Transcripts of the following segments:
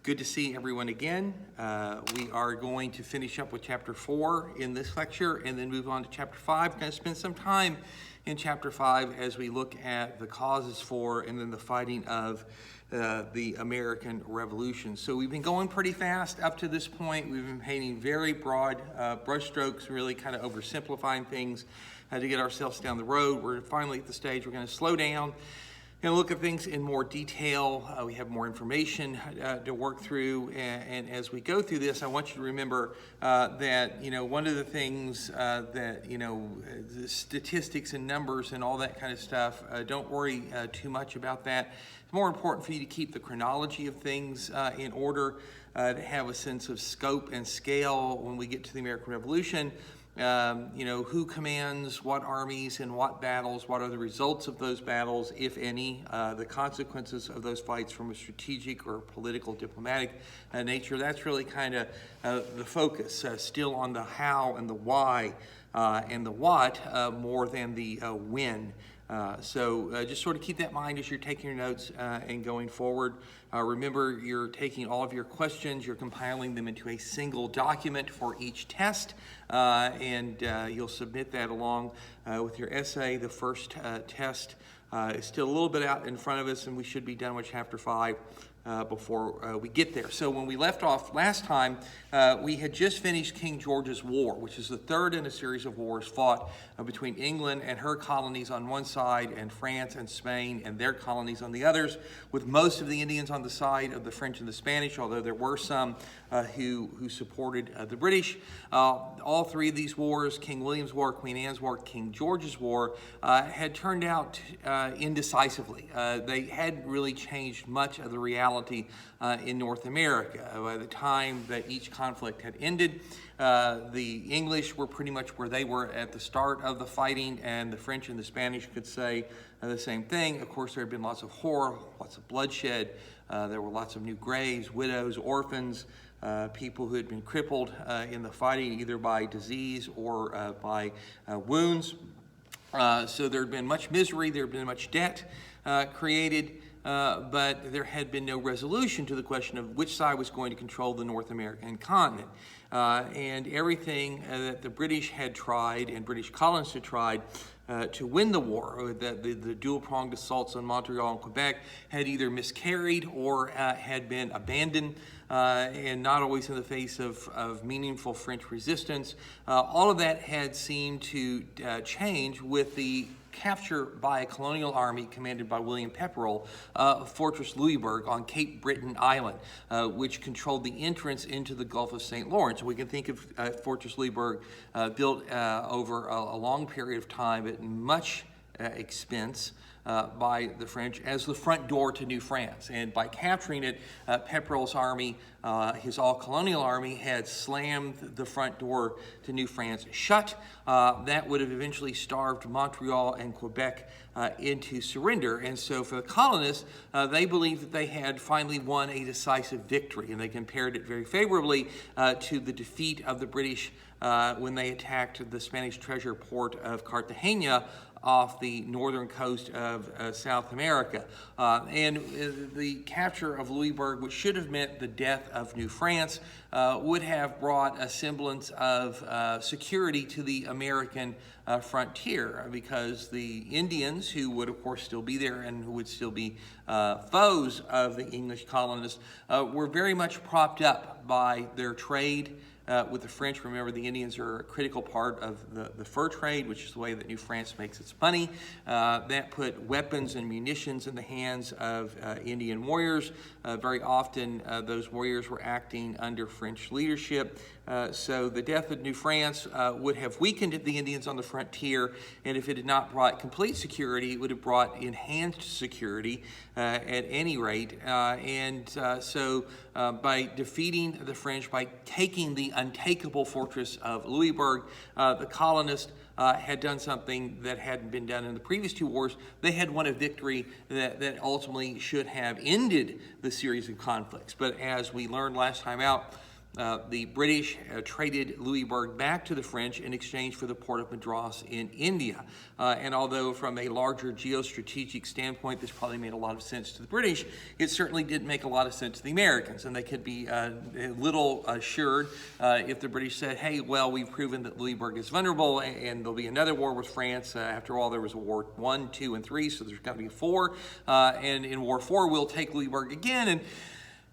Good to see everyone again. We are going to finish up with Chapter 4 in this lecture and then move on to Chapter 5. We're going to spend some time in Chapter 5 as we look at the causes for and then the fighting of the American Revolution. So we've been going pretty fast up to this point. We've been painting very broad brushstrokes, really kind of oversimplifying things to get ourselves down the road. We're finally at the stage we're going to slow down and look at things in more detail. We have more information to work through, and as we go through this, I want you to remember that, one of the things that, the statistics and numbers and all that kind of stuff, don't worry too much about that. It's more important for you to keep the chronology of things in order, to have a sense of scope and scale when we get to the American Revolution. Who commands what armies and what battles, what are the results of those battles, if any, the consequences of those fights from a strategic or political, diplomatic nature. That's really kind of the focus, still on the how and the why and the what more than the when. So just sort of keep that in mind as you're taking your notes and going forward. Remember, you're taking all of your questions, you're compiling them into a single document for each test, and you'll submit that along with your essay. The first test is still a little bit out in front of us, and we should be done with Chapter 5 before we get there. So when we left off last time, we had just finished King George's War, which is the third in a series of wars fought between England and her colonies on one side and France and Spain and their colonies on the others, with most of the Indians on the side of the French and the Spanish, although there were some who supported the British. All three of these wars, King William's War, Queen Anne's War, King George's War, had turned out indecisively. They hadn't really changed much of the reality in North America. By the time that each conflict had ended, the English were pretty much where they were at the start of the fighting, and the French and the Spanish could say the same thing. Of course, there had been lots of horror, lots of bloodshed. There were lots of new graves, widows, orphans, people who had been crippled in the fighting, either by disease or by wounds. So there had been much misery, there had been much debt created, but there had been no resolution to the question of which side was going to control the North American continent. And everything that the British had tried and British colonists had tried to win the war, the dual-pronged assaults on Montreal and Quebec, had either miscarried or had been abandoned, and not always in the face of meaningful French resistance. All of that had seemed to change with the capture by a colonial army commanded by William Pepperell of Fortress Louisbourg on Cape Breton Island, which controlled the entrance into the Gulf of St. Lawrence. We can think of Fortress Louisbourg built over a long period of time at much expense by the French as the front door to New France. And by capturing it, Pepperell's army, his all-colonial army, had slammed the front door to New France shut. That would have eventually starved Montreal and Quebec into surrender. And so for the colonists, they believed that they had finally won a decisive victory, and they compared it very favorably to the defeat of the British when they attacked the Spanish treasure port of Cartagena off the northern coast of South America. And the capture of Louisbourg, which should have meant the death of New France, would have brought a semblance of security to the American frontier, because the Indians, who would of course still be there and who would still be foes of the English colonists, were very much propped up by their trade with the French. Remember, the Indians are a critical part of the fur trade, which is the way that New France makes its money. That put weapons and munitions in the hands of Indian warriors. Very often, those warriors were acting under French leadership. So the death of New France would have weakened the Indians on the frontier, and if it had not brought complete security, it would have brought enhanced security at any rate. So by defeating the French, by taking the untakeable fortress of Louisbourg, the colonists had done something that hadn't been done in the previous two wars. They had won a victory that ultimately should have ended the series of conflicts. But as we learned last time out, The British traded Louisbourg back to the French in exchange for the port of Madras in India. And although from a larger geostrategic standpoint, this probably made a lot of sense to the British, it certainly didn't make a lot of sense to the Americans. And they could be a little assured if the British said, hey, well, we've proven that Louisbourg is vulnerable and there'll be another war with France. After all, there was a war 1, 2, and 3, so there's got to be 4. And in War 4, we'll take Louisbourg again. And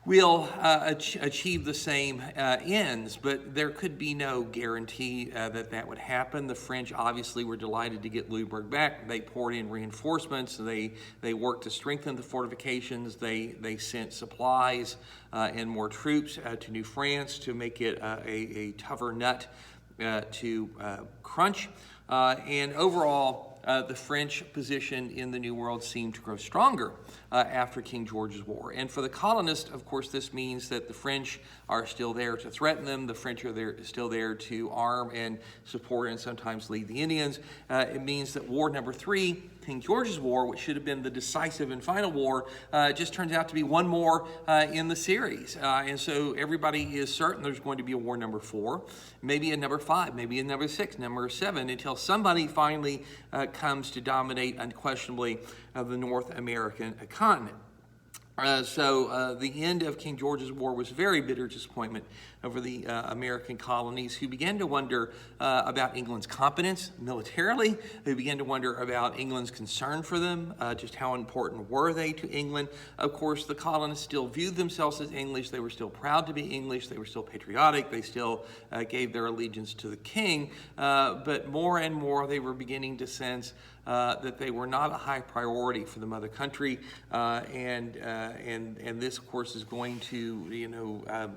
we'll achieve the same ends, but there could be no guarantee that that would happen. The French obviously were delighted to get Louisbourg back. They poured in reinforcements. They worked to strengthen the fortifications. They sent supplies and more troops to New France to make it a tougher nut to crunch. And overall, the French position in the New World seemed to grow stronger after King George's War. And for the colonists, of course, this means that the French are still there to threaten them. The French are still there to arm and support and sometimes lead the Indians. It means that War Number 3, King George's War, which should have been the decisive and final war, just turns out to be one more in the series. And so everybody is certain there's going to be a War Number 4, maybe a Number 5, maybe a Number 6, Number 7, until somebody finally comes to dominate unquestionably the North American continent. So the end of King George's War was very bitter disappointment over the American colonies, who began to wonder about England's competence militarily, who began to wonder about England's concern for them, just how important were they to England. Of course, the colonists still viewed themselves as English. They were still proud to be English. They were still patriotic. They still gave their allegiance to the king. But more and more, they were beginning to sense that they were not a high priority for the mother country, and this, of course, is going to,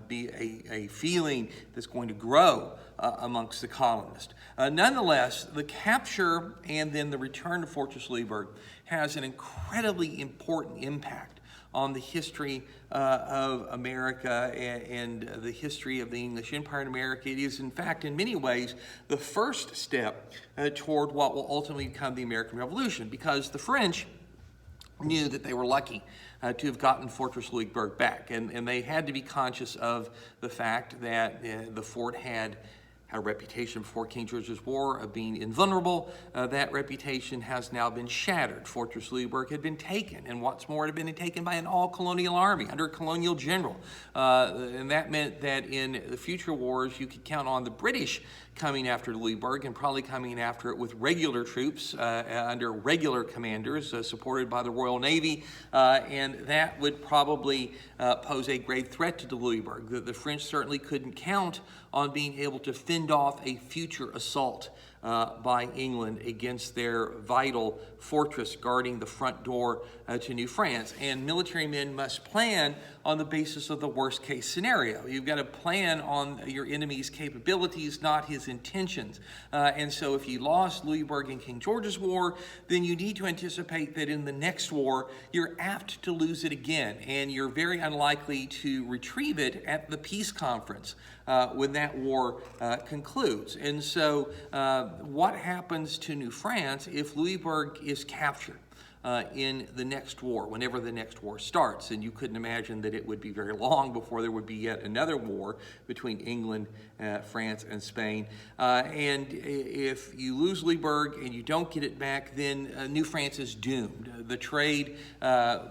be a feeling that's going to grow amongst the colonists. Nonetheless, the capture and then the return to Fortress Louisbourg has an incredibly important impact on the history of America and the history of the English Empire in America. It is, in fact, in many ways, the first step toward what will ultimately become the American Revolution, because the French knew that they were lucky to have gotten Fortress Louisbourg back, and they had to be conscious of the fact that the fort had a reputation before King George's War of being invulnerable. That reputation has now been shattered. Fortress Louisbourg had been taken, and what's more, it had been taken by an all-colonial army under a colonial general. And that meant that in the future wars, you could count on the British coming after Louisbourg and probably coming after it with regular troops under regular commanders supported by the Royal Navy, and that would probably pose a grave threat to Louisbourg. The French certainly couldn't count on being able to fend off a future assault by England against their vital fortress guarding the front door to New France. And military men must plan on the basis of the worst case scenario. You've got to plan on your enemy's capabilities, not his intentions. And so if you lost Louisbourg in King George's War, then you need to anticipate that in the next war, you're apt to lose it again, and you're very unlikely to retrieve it at the peace conference when that war concludes. And so what happens to New France if Louisbourg is captured in the next war, whenever the next war starts? And you couldn't imagine that it would be very long before there would be yet another war between England, France, and Spain. And if you lose Louisbourg and you don't get it back, then New France is doomed. The trade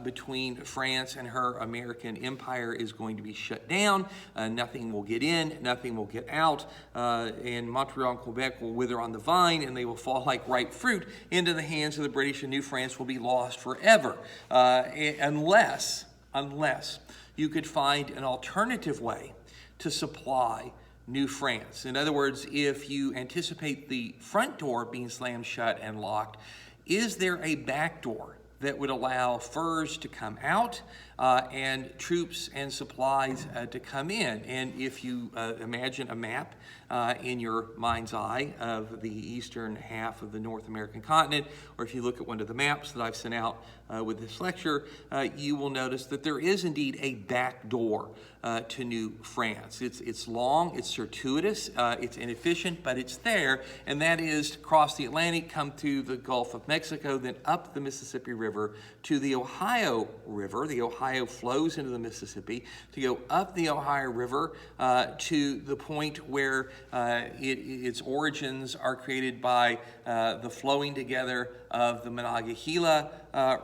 between France and her American empire is going to be shut down. Nothing will get in, nothing will get out, and Montreal and Quebec will wither on the vine, and they will fall like ripe fruit into the hands of the British, and New France will be lost forever, unless you could find an alternative way to supply New France. In other words, if you anticipate the front door being slammed shut and locked, is there a back door that would allow furs to come out and troops and supplies to come in? And if you imagine a map in your mind's eye of the eastern half of the North American continent, or if you look at one of the maps that I've sent out with this lecture, you will notice that there is indeed a back door to New France. It's long, it's circuitous, it's inefficient, but it's there, and that is to cross the Atlantic, come through the Gulf of Mexico, then up the Mississippi River to the Ohio River. The Ohio flows into the Mississippi, to go up the Ohio River to the point where its origins are created by the flowing together of the Monongahela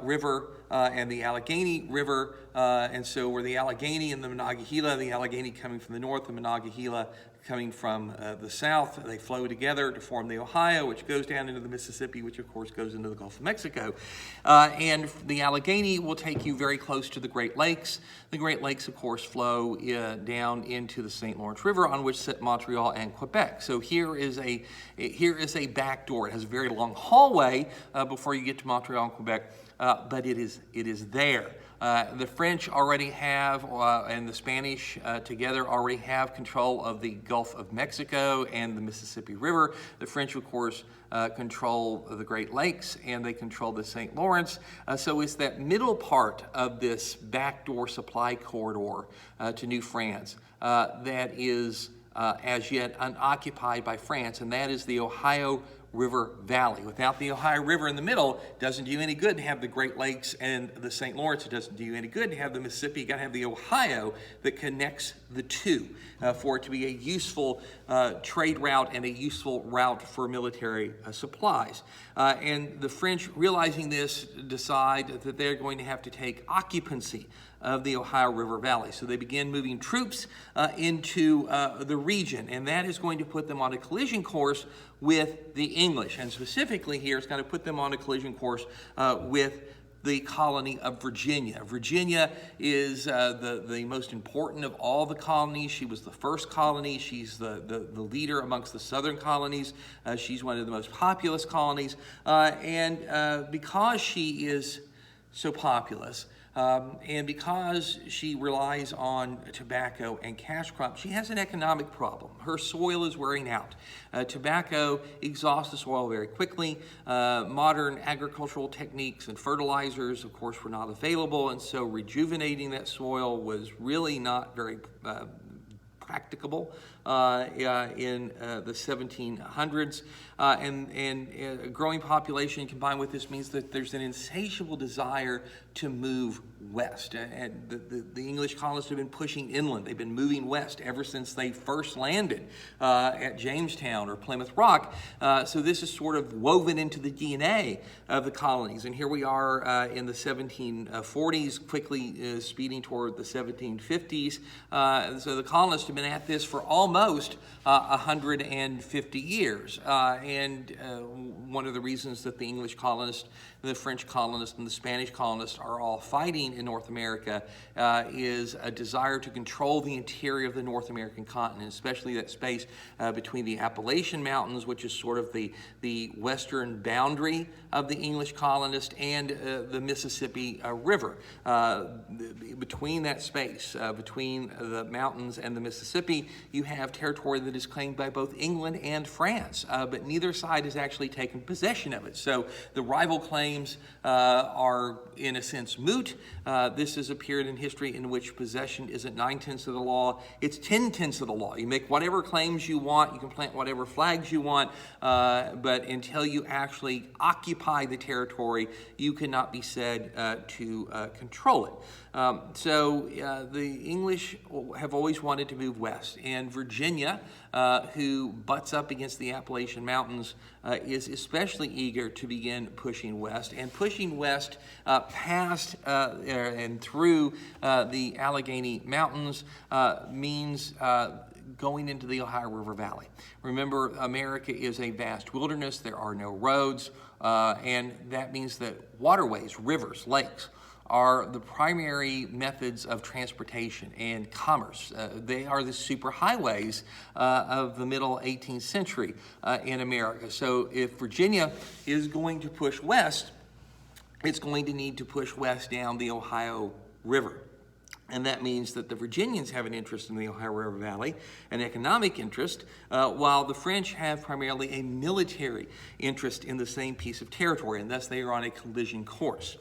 River and the Allegheny River, and so where the Allegheny and the Monongahela, the Allegheny coming from the north, the Monongahela coming from the south, they flow together to form the Ohio, which goes down into the Mississippi, which of course goes into the Gulf of Mexico. And the Allegheny will take you very close to the Great Lakes. The Great Lakes, of course, flow down into the St. Lawrence River, on which sit Montreal and Quebec. So here is a back door. It has a very long hallway before you get to Montreal and Quebec, but it is there. The French already have, and the Spanish together already have control of the Gulf of Mexico and the Mississippi River. The French, of course, control the Great Lakes, and they control the St. Lawrence. So it's that middle part of this backdoor supply corridor to New France that is as yet unoccupied by France, and that is the Ohio River Valley. Without the Ohio River in the middle, it doesn't do you any good to have the Great Lakes and the St. Lawrence. It doesn't do you any good to have the Mississippi. You got to have the Ohio that connects the two for it to be a useful trade route and a useful route for military supplies. And the French, realizing this, decide that they're going to have to take occupancy of the Ohio River Valley. So they begin moving troops into the region, and that is going to put them on a collision course with the English. And specifically here, it's going to put them on a collision course with the colony of Virginia. Virginia is the most important of all the colonies. She was the first colony. She's the leader amongst the southern colonies. She's one of the most populous colonies. And because she is so populous, and because she relies on tobacco and cash crops, she has an economic problem. Her soil is wearing out. Tobacco exhausts the soil very quickly. Modern agricultural techniques and fertilizers, of course, were not available, and so rejuvenating that soil was really not very practicable in the 1700s. And a growing population combined with this means that there's an insatiable desire to move west. And the English colonists have been pushing inland. They've been moving west ever since they first landed at Jamestown or Plymouth Rock. So this is sort of woven into the DNA of the colonies. And here we are in the 1740s, quickly speeding toward the 1750s. So the colonists have been at this for almost 150 years. And one of the reasons that the English colonists, the French colonists, and the Spanish colonists are all fighting in North America is a desire to control the interior of the North American continent, especially that space between the Appalachian Mountains, which is sort of the western boundary of the English colonists, and the Mississippi River. Between that space, between the mountains and the Mississippi, you have territory that is claimed by both England and France, but neither side has actually taken possession of it. So the rival claims are, in a sense, moot. This has appeared in history in which possession isn't 9/10 of the law, it's 10/10 of the law. You make whatever claims you want, you can plant whatever flags you want, but until you actually occupy the territory, you cannot be said to control it. So the English have always wanted to move west, and Virginia, who butts up against the Appalachian Mountains, is especially eager to begin pushing west, and pushing west past and through the Allegheny Mountains means going into the Ohio River Valley. Remember, America is a vast wilderness. There are no roads, and that means that waterways, rivers, lakes, are the primary methods of transportation and commerce. They are the superhighways of the middle 18th century in America. So if Virginia is going to push west, it's going to need to push west down the Ohio River. And that means that the Virginians have an interest in the Ohio River Valley, an economic interest, while the French have primarily a military interest in the same piece of territory, and thus they are on a collision course.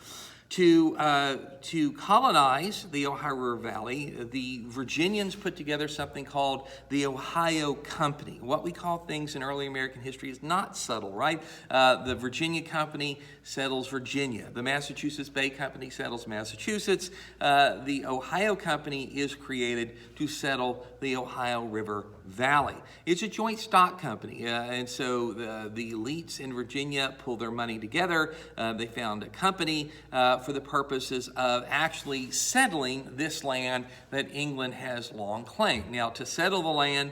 To colonize the Ohio River Valley, the Virginians put together something called the Ohio Company. What we call things in early American history is not subtle, right? The Virginia Company settles Virginia. The Massachusetts Bay Company settles Massachusetts. The Ohio Company is created to settle the Ohio River Valley. It's a joint stock company, and so the elites in Virginia pulled their money together. They found a company for the purposes of actually settling this land that England has long claimed. Now, to settle the land,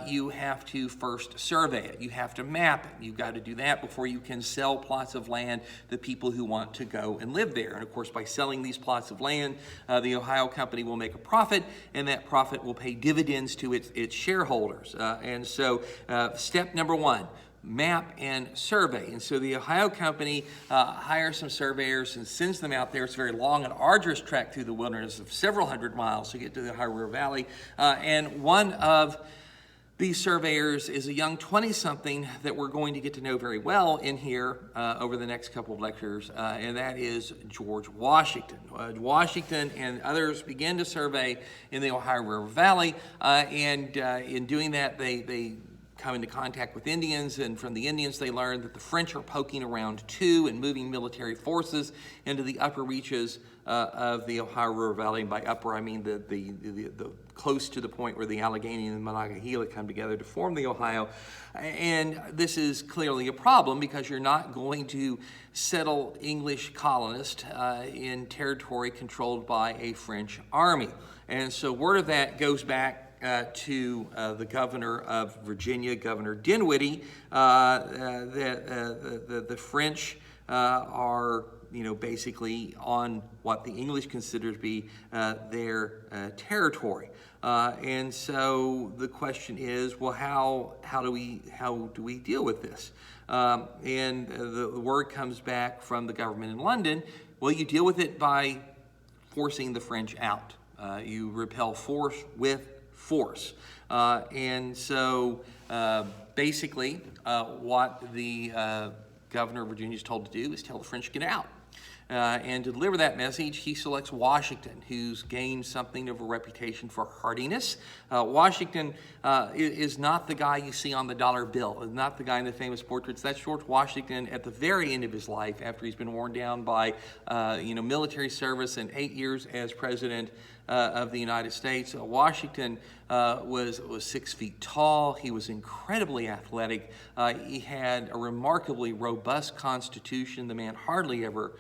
you have to first survey it. You have to map it. You've got to do that before you can sell plots of land to people who want to go and live there. And of course, by selling these plots of land, the Ohio Company will make a profit, and that profit will pay dividends to its shareholders. And so step number one, map and survey. And so the Ohio Company hires some surveyors and sends them out there. It's a very long and arduous trek through the wilderness of several hundred miles to get to the Ohio River Valley. And one of these surveyors is a young 20-something that we're going to get to know very well in here over the next couple of lectures, and that is George Washington. Washington and others began to survey in the Ohio River Valley, and in doing that, they come into contact with Indians, and from the Indians they learned that the French are poking around too and moving military forces into the upper reaches of the Ohio River Valley. And by upper, I mean the close to the point where the Allegheny and the Monongahela come together to form the Ohio. And this is clearly a problem because you're not going to settle English colonists in territory controlled by a French army. And so word of that goes back to the governor of Virginia, Governor Dinwiddie, that the French are, basically on what the English consider to be their territory. And so the question is, well, how do we deal with this? And the word comes back from the government in London. Well, you deal with it by forcing the French out. You repel force with force. And so basically what the governor of Virginia is told to do is tell the French to get out. And to deliver that message, he selects Washington, who's gained something of a reputation for hardiness. Washington is not the guy you see on the dollar bill, is not the guy in the famous portraits. That's George Washington at the very end of his life, after he's been worn down by military service and 8 years as president of the United States. Washington was 6 feet tall. He was incredibly athletic. He had a remarkably robust constitution. The man hardly ever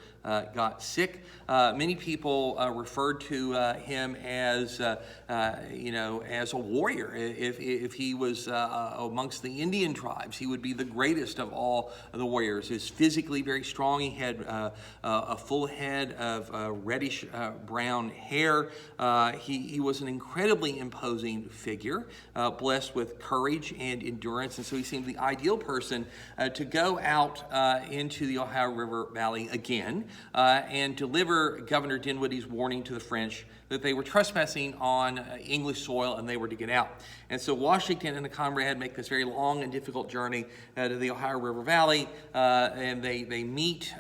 got sick. Many people referred to him as as a warrior. If he was amongst the Indian tribes, he would be the greatest of all the warriors. He was physically very strong. He had a full head of reddish brown hair. He was an incredibly imposing figure, blessed with courage and endurance, and so he seemed the ideal person to go out into the Ohio River Valley again and deliver Governor Dinwiddie's warning to the French that they were trespassing on English soil and they were to get out. And so Washington and a comrade make this very long and difficult journey to the Ohio River Valley, and they meet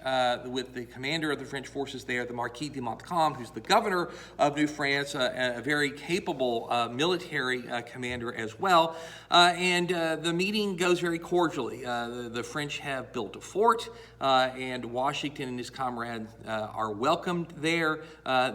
with the commander of the French forces there, the Marquis de Montcalm, who's the governor of New France, a very capable military commander as well. And the meeting goes very cordially. The French have built a fort, and Washington and his comrades are welcomed there.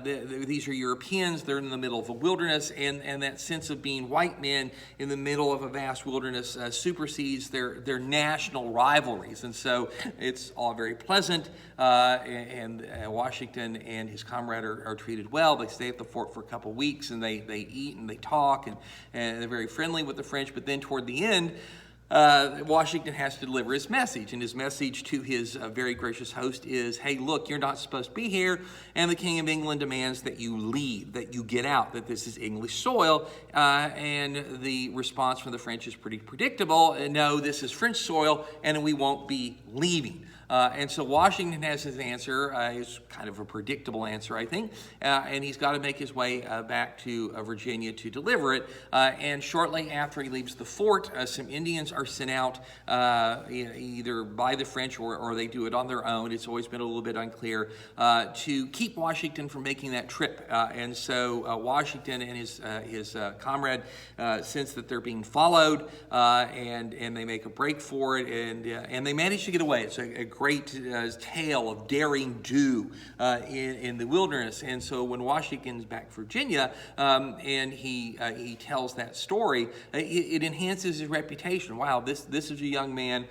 These are Europeans. They're in the middle of a wilderness, and that sense of being white men in the middle of a vast wilderness supersedes their national rivalries. And so it's all very pleasant, and Washington and his comrade are treated well. They stay at the fort for a couple weeks, and they eat and they talk, and they're very friendly with the French. But then toward the end, Washington has to deliver his message, and his message to his very gracious host is, hey, look, you're not supposed to be here, and the King of England demands that you leave, that you get out, that this is English soil. And the response from the French is pretty predictable. No, this is French soil, and we won't be leaving. And so Washington has his answer. It's kind of a predictable answer, I think. And he's got to make his way back to Virginia to deliver it. And shortly after he leaves the fort, some Indians are sent out either by the French or they do it on their own. It's always been a little bit unclear, to keep Washington from making that trip. And so Washington and his comrade sense that they're being followed, and they make a break for it, and they manage to get away. It's a great tale of daring do in the wilderness. And so when Washington's back in Virginia, and he tells that story, it enhances his reputation. Wow, this is a young man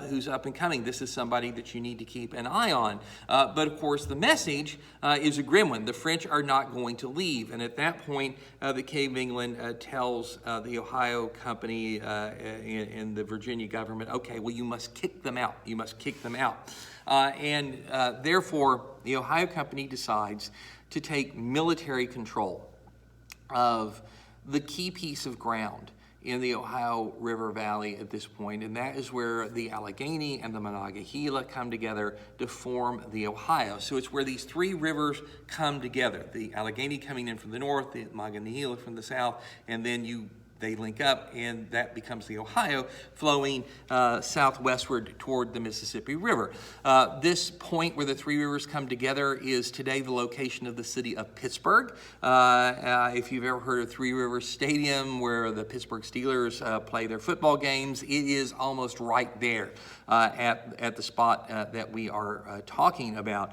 who's up and coming. This is somebody that you need to keep an eye on. But of course, the message is a grim one. The French are not going to leave. And at that point, the King of England tells the Ohio Company and the Virginia government, okay, well, you must kick them out. You must kick them out. And therefore, the Ohio Company decides to take military control of the key piece of ground in the Ohio River Valley at this point, and that is where the Allegheny and the Monongahela come together to form the Ohio. So it's where these three rivers come together, the Allegheny coming in from the north, the Monongahela from the south, and then they link up, and that becomes the Ohio, flowing southwestward toward the Mississippi River. This point where the three rivers come together is today the location of the city of Pittsburgh. If you've ever heard of Three Rivers Stadium, where the Pittsburgh Steelers play their football games, it is almost right there at the spot that we are talking about.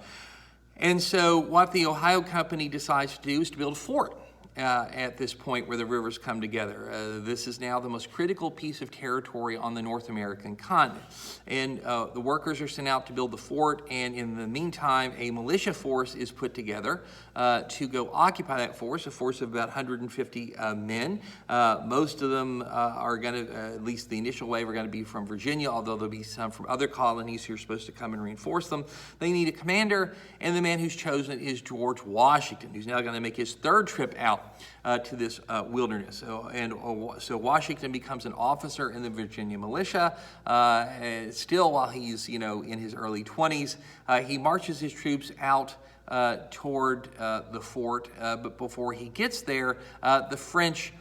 And so what the Ohio Company decides to do is to build a fort at this point where the rivers come together. This is now the most critical piece of territory on the North American continent. And the workers are sent out to build the fort, and in the meantime, a militia force is put together to go occupy that force, a force of about 150 men. Most of them are going to, at least the initial wave, are going to be from Virginia, although there'll be some from other colonies who are supposed to come and reinforce them. They need a commander, and the man who's chosen is George Washington, who's now going to make his third trip out to this wilderness. So Washington becomes an officer in the Virginia militia. Still, while he's in his early 20s, he marches his troops out toward the fort. But before he gets there, the French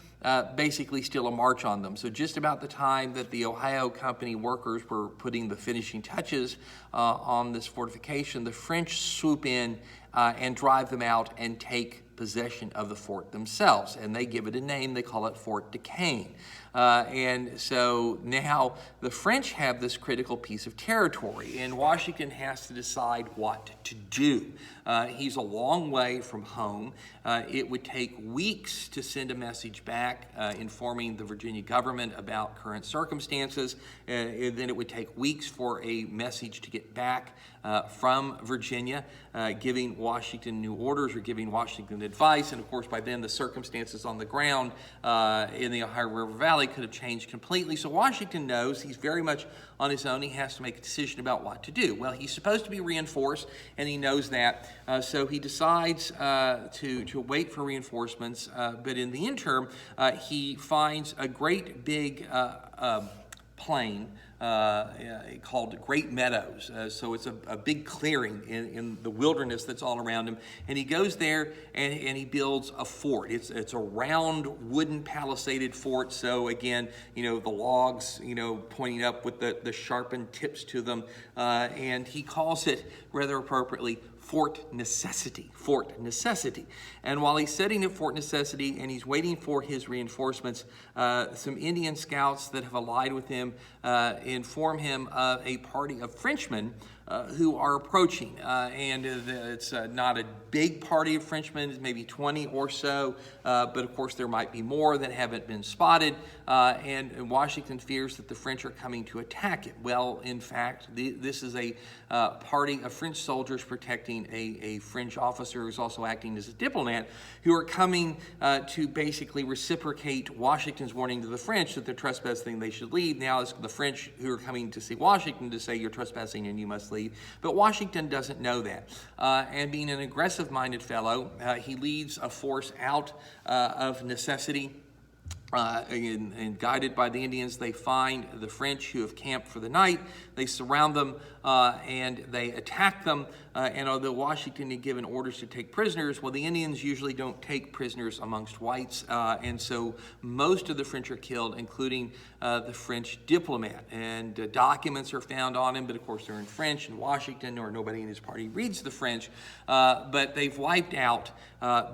basically steal a march on them. So just about the time that the Ohio Company workers were putting the finishing touches on this fortification, the French swoop in and drive them out and take possession of the fort themselves, and they give it a name. They call it Fort Duquesne. And so now the French have this critical piece of territory, and Washington has to decide what to do. He's a long way from home. It would take weeks to send a message back informing the Virginia government about current circumstances, and then it would take weeks for a message to get back from Virginia, giving Washington new orders or giving Washington advice. And of course, by then the circumstances on the ground in the Ohio River Valley could have changed completely. So Washington knows he's very much on his own. He has to make a decision about what to do. Well, he's supposed to be reinforced, and he knows that. So he decides to wait for reinforcements. But in the interim, he finds a great big plain called Great Meadows. So it's a big clearing in the wilderness that's all around him. And he goes there and he builds a fort. It's a round wooden palisaded fort. So again, the logs, pointing up with the sharpened tips to them. And he calls it, rather appropriately, Fort Necessity. Fort Necessity. And while he's setting at Fort Necessity and he's waiting for his reinforcements, some Indian scouts that have allied with him inform him of a party of Frenchmen who are approaching. And it's not a big party of Frenchmen, it's maybe 20 or so, but of course there might be more that haven't been spotted, and Washington fears that the French are coming to attack it. Well, in fact, this is a party of French soldiers protecting a French officer who's also acting as a diplomat, who are coming to basically reciprocate Washington's warning to the French that they're trespassing, they should leave. Now it's the French who are coming to see Washington to say, you're trespassing and you must leave. But Washington doesn't know that. And being an aggressive-minded fellow, he leads a force out of Necessity And guided by the Indians, they find the French who have camped for the night. They surround them and they attack them. And although Washington had given orders to take prisoners, well, the Indians usually don't take prisoners amongst whites. And so most of the French are killed, including the French diplomat. And documents are found on him, but of course they're in French, and Washington or nobody in his party reads the French. But they've wiped out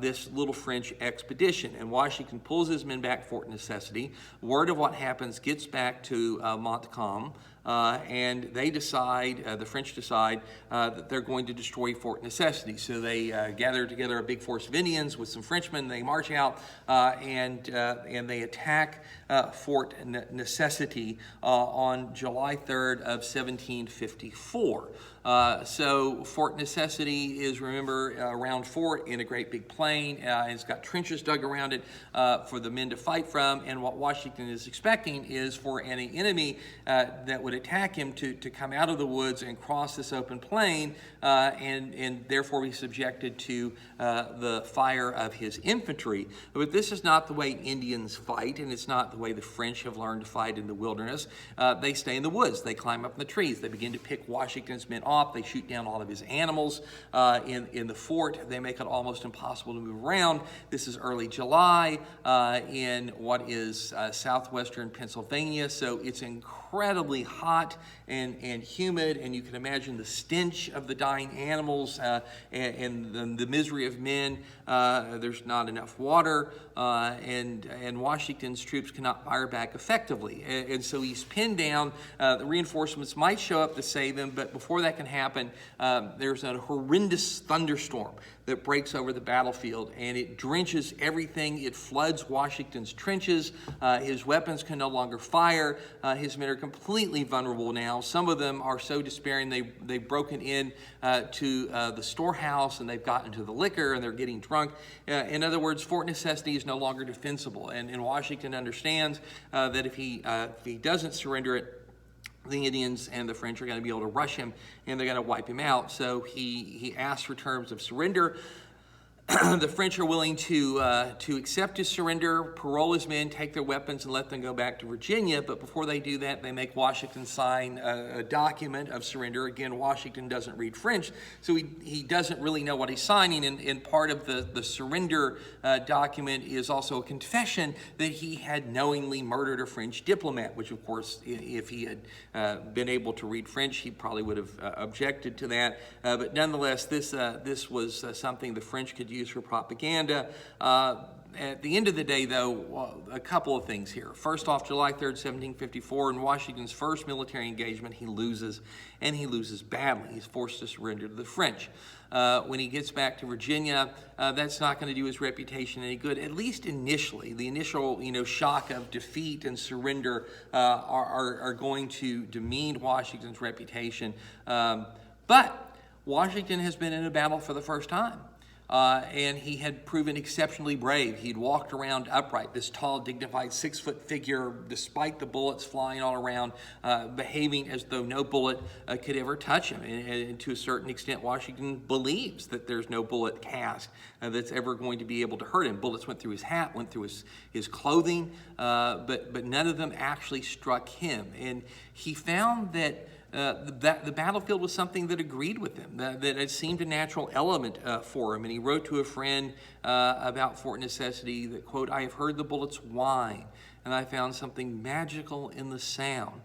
this little French expedition. And Washington pulls his men back for necessity. Word of what happens gets back to Montcalm, and they decide, the French decide, that they're going to destroy Fort Necessity. So they gather together a big force of Indians with some Frenchmen. They march out and they attack Fort Necessity on July 3rd of 1754. So Fort Necessity is, remember, a round fort in a great big plain. It's got trenches dug around it for the men to fight from, and what Washington is expecting is for any enemy that would attack him to come out of the woods and cross this open plain and therefore be subjected to the fire of his infantry. But this is not the way Indians fight, and it's not the way the French have learned to fight in the wilderness. They stay in the woods. They climb up in the trees. They begin to pick Washington's men off. They shoot down all of his animals in the fort. They make it almost impossible to move around. This is early July in what is southwestern Pennsylvania, so it's incredibly hot and humid, and you can imagine the stench of the dying animals and the misery of men. There's not enough water, and Washington's troops cannot fire back effectively. And so he's pinned down. The reinforcements might show up to save him, but before that can happen, there's a horrendous thunderstorm that breaks over the battlefield, and it drenches everything. It floods Washington's trenches. His weapons can no longer fire. His men are completely vulnerable now. Some of them are so despairing they've broken in to the storehouse, and they've gotten to the liquor, and they're getting drunk. In other words, Fort Necessity is no longer defensible, and Washington understands that if he doesn't surrender it, the Indians and the French are going to be able to rush him, and they're going to wipe him out. So he asks for terms of surrender. The French are willing to accept his surrender, parole his men, take their weapons, and let them go back to Virginia. But before they do that, they make Washington sign a document of surrender. Again, Washington doesn't read French, so he doesn't really know what he's signing. And part of the surrender document is also a confession that he had knowingly murdered a French diplomat, which, of course, if he had been able to read French, he probably would have objected to that. But nonetheless, this was something the French could use for propaganda. At the end of the day, though, a couple of things here. First off, July 3rd, 1754, in Washington's first military engagement, he loses, and he loses badly. He's forced to surrender to the French. When he gets back to Virginia, that's not going to do his reputation any good, at least initially. The initial shock of defeat and surrender are going to demean Washington's reputation. But Washington has been in a battle for the first time. And he had proven exceptionally brave. He'd walked around upright, this tall, dignified 6-foot figure, despite the bullets flying all around, behaving as though no bullet could ever touch him. And to a certain extent, Washington believes that there's no bullet cast that's ever going to be able to hurt him. Bullets went through his hat, went through his clothing, but none of them actually struck him. And he found that the battlefield was something that agreed with him, that it seemed a natural element for him. And he wrote to a friend about Fort Necessity that, quote, "I have heard the bullets whine, and I found something magical in the sound."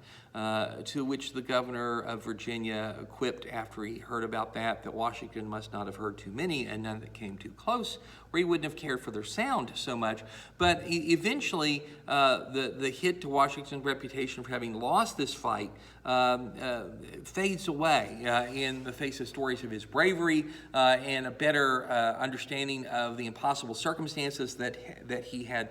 To which the governor of Virginia quipped after he heard about that Washington must not have heard too many and none that came too close, or he wouldn't have cared for their sound so much. But eventually, the hit to Washington's reputation for having lost this fight fades away in the face of stories of his bravery and a better understanding of the impossible circumstances that he had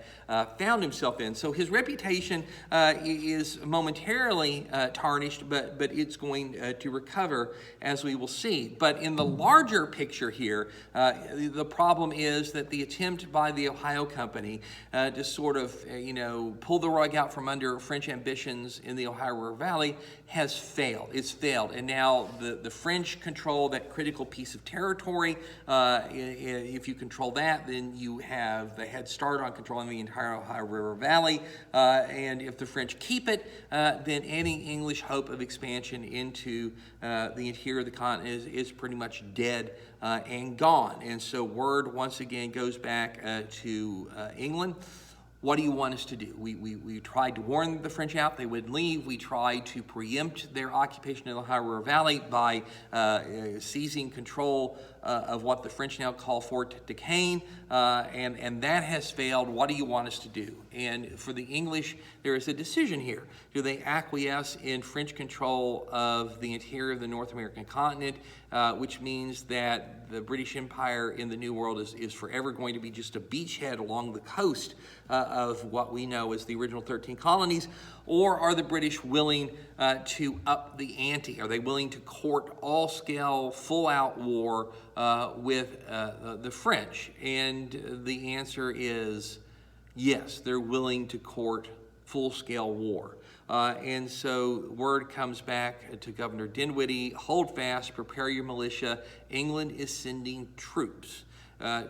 found himself in. So his reputation is momentarily certainly tarnished, but it's going to recover, as we will see. But in the larger picture here, the problem is that the attempt by the Ohio Company to sort of, pull the rug out from under French ambitions in the Ohio River Valley has failed. It's failed. And now the French control that critical piece of territory. If you control that, then you have the head start on controlling the entire Ohio River Valley. And if the French keep it, then any English hope of expansion into the interior of the continent is pretty much dead and gone. And so word once again goes back to England. What do you want us to do? We tried to warn the French out, they wouldn't leave. We tried to preempt their occupation of the Ohio River Valley by seizing control of what the French now call Fort Duquesne, and that has failed. What do you want us to do? And for the English, there is a decision here. Do they acquiesce in French control of the interior of the North American continent, which means that the British Empire in the New World is forever going to be just a beachhead along the coast of what we know as the original 13 colonies? Or are the British willing to up the ante? Are they willing to court all-scale, full-out war with the French? And the answer is yes, they're willing to court full-scale war. And so word comes back to Governor Dinwiddie, hold fast, prepare your militia. England is sending troops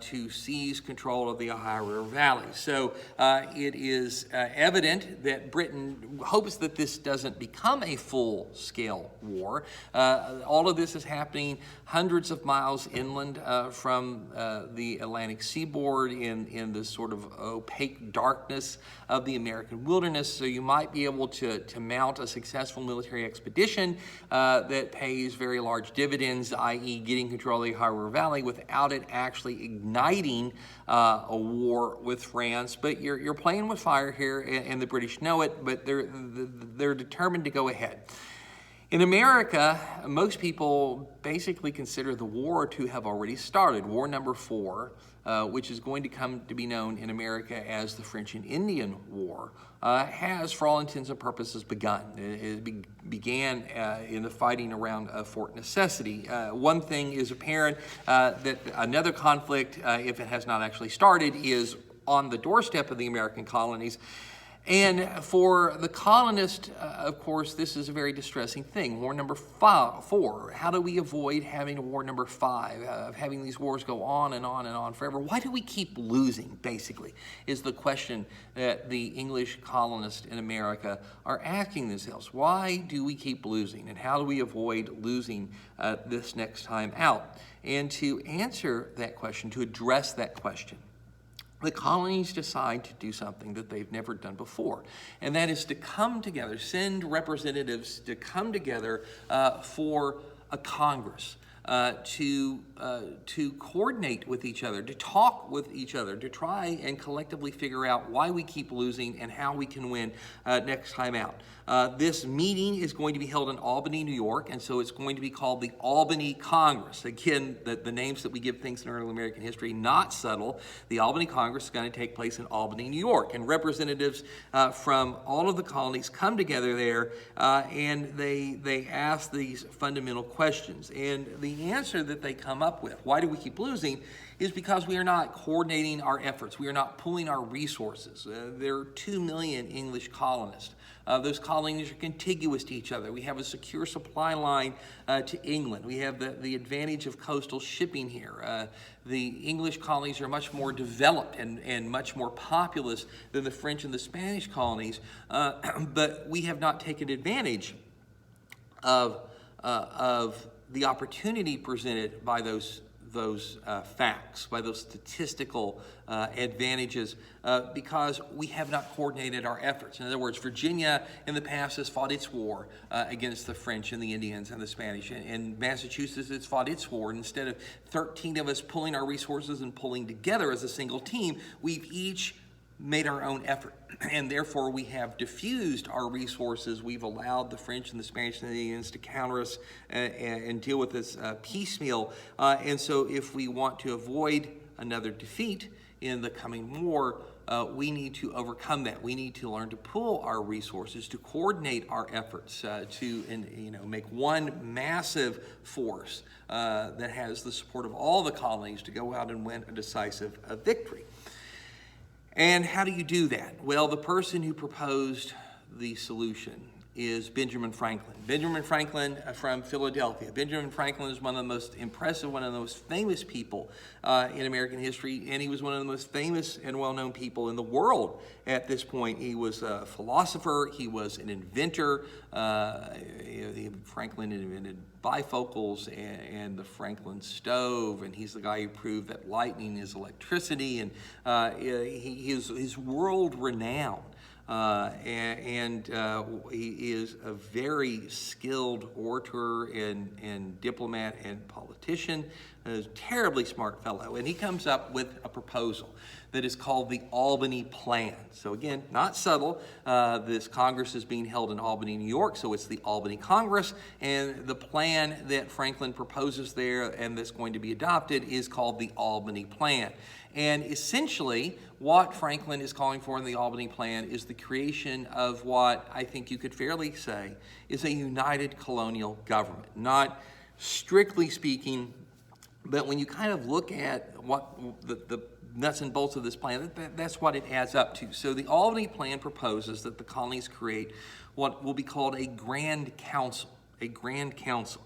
to seize control of the Ohio River Valley. So it is evident that Britain hopes that this doesn't become a full-scale war. All of this is happening hundreds of miles inland from the Atlantic seaboard in this sort of opaque darkness of the American wilderness. So you might be able to mount a successful military expedition that pays very large dividends, i.e. getting control of the Ohio River Valley without it actually igniting a war with France. But you're playing with fire here, and the British know it, but they're determined to go ahead. In America, most people basically consider the war to have already started. War number 4, which is going to come to be known in America as the French and Indian War, has, for all intents and purposes, begun. It began in the fighting around Fort Necessity. One thing is apparent, that another conflict, if it has not actually started, is on the doorstep of the American colonies. And for the colonists, of course, this is a very distressing thing. War number 4. How do we avoid having a war number 5, of having these wars go on and on and on forever? Why do we keep losing, basically, is the question that the English colonists in America are asking themselves. Why do we keep losing, and how do we avoid losing this next time out? And to answer that question, to address that question, the colonies decide to do something that they've never done before, and that is to come together, send representatives to come together for a Congress, to coordinate with each other, to talk with each other, to try and collectively figure out why we keep losing and how we can win next time out. This meeting is going to be held in Albany, New York, and so it's going to be called the Albany Congress. Again, the names that we give things in early American history, not subtle. The Albany Congress is going to take place in Albany, New York, and representatives from all of the colonies come together there, and they ask these fundamental questions. And the answer that they come up with, why do we keep losing, is because we are not coordinating our efforts. We are not pooling our resources. There are 2 million English colonists. Those colonies are contiguous to each other. We have a secure supply line to England. We have the advantage of coastal shipping here. The English colonies are much more developed and much more populous than the French and the Spanish colonies, but we have not taken advantage of the opportunity presented by those facts, by those statistical advantages, because we have not coordinated our efforts. In other words, Virginia in the past has fought its war against the French and the Indians and the Spanish, and Massachusetts has fought its war. And instead of 13 of us pulling our resources and pulling together as a single team, we've each made our own effort, and therefore we have diffused our resources. We've allowed the French and the Spanish and the Indians to counter us and deal with this piecemeal. And so if we want to avoid another defeat in the coming war, we need to overcome that. We need to learn to pool our resources, to coordinate our efforts, to make one massive force that has the support of all the colonies to go out and win a decisive victory. And how do you do that? Well, the person who proposed the solution is Benjamin Franklin. Benjamin Franklin from Philadelphia. Benjamin Franklin is one of the most impressive, one of the most famous people in American history, and he was one of the most famous and well-known people in the world at this point. He was a philosopher, he was an inventor. Franklin invented bifocals and the Franklin stove, and he's the guy who proved that lightning is electricity, and he's world-renowned. He is a very skilled orator and diplomat and politician, a terribly smart fellow. And he comes up with a proposal that is called the Albany Plan. So again, not subtle. This Congress is being held in Albany, New York, so it's the Albany Congress. And the plan that Franklin proposes there and that's going to be adopted is called the Albany Plan. And essentially, what Franklin is calling for in the Albany Plan is the creation of what I think you could fairly say is a united colonial government. Not strictly speaking, but when you kind of look at what the nuts and bolts of this plan, that's what it adds up to. So the Albany Plan proposes that the colonies create what will be called a Grand Council, a Grand Council.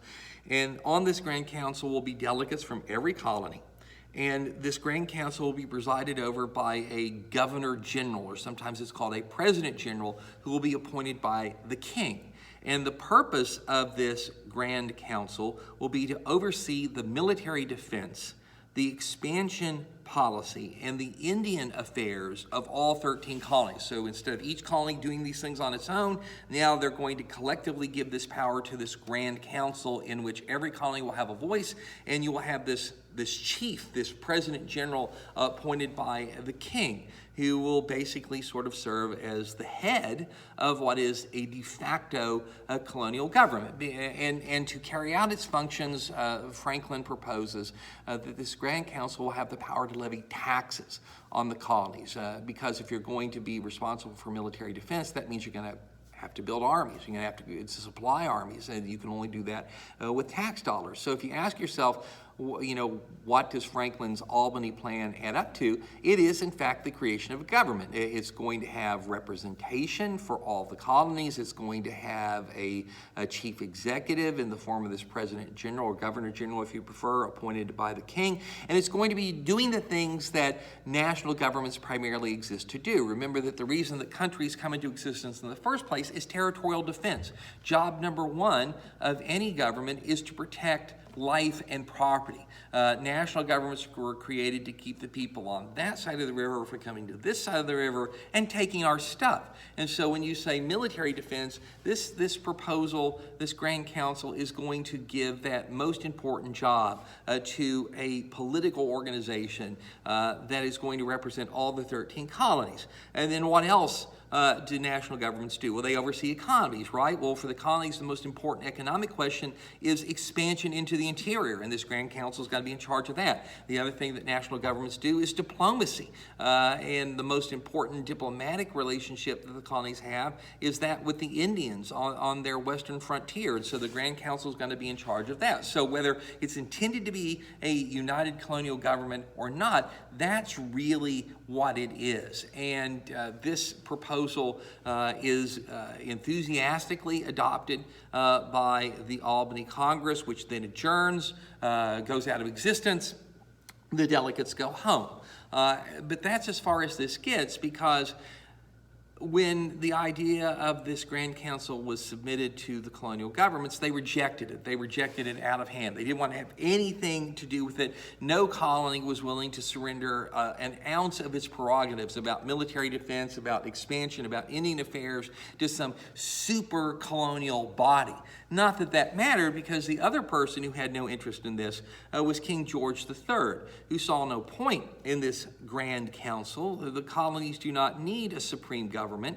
And on this Grand Council will be delegates from every colony. And this Grand Council will be presided over by a Governor General, or sometimes it's called a President General, who will be appointed by the King. And the purpose of this Grand Council will be to oversee the military defense, the expansion policy, and the Indian affairs of all 13 colonies. So instead of each colony doing these things on its own, now they're going to collectively give this power to this Grand Council in which every colony will have a voice, and you will have this chief, this President General appointed by the King, who will basically sort of serve as the head of what is a de facto colonial government. And to carry out its functions, Franklin proposes that this Grand Council will have the power to levy taxes on the colonies, because if you're going to be responsible for military defense, that means you're going to have to build armies. You're going to have to supply armies, and you can only do that with tax dollars. So if you ask yourself, what does Franklin's Albany Plan add up to? It is, in fact, the creation of a government. It's going to have representation for all the colonies. It's going to have a chief executive in the form of this President General, or Governor General, if you prefer, appointed by the King. And it's going to be doing the things that national governments primarily exist to do. Remember that the reason that countries come into existence in the first place is territorial defense. Job number one of any government is to protect life and property. National governments were created to keep the people on that side of the river from coming to this side of the river and taking our stuff. And so when you say military defense, this proposal, this Grand Council is going to give that most important job to a political organization that is going to represent all the 13 colonies. And then what else do national governments do? Well, they oversee economies, right? Well, for the colonies, the most important economic question is expansion into the interior, and this Grand Council has got to be in charge of that. The other thing that national governments do is diplomacy, and the most important diplomatic relationship that the colonies have is that with the Indians on their western frontier, and so the Grand Council is going to be in charge of that. So whether it's intended to be a united colonial government or not, that's really what it is. And this proposal is enthusiastically adopted by the Albany Congress, which then adjourns, goes out of existence. The delegates go home. But that's as far as this gets, because when the idea of this Grand Council was submitted to the colonial governments, they rejected it. They rejected it out of hand. They didn't want to have anything to do with it. No colony was willing to surrender an ounce of its prerogatives about military defense, about expansion, about Indian affairs to some super colonial body. Not that that mattered, because the other person who had no interest in this was King George III, who saw no point in this Grand Council. The colonies do not need a supreme government.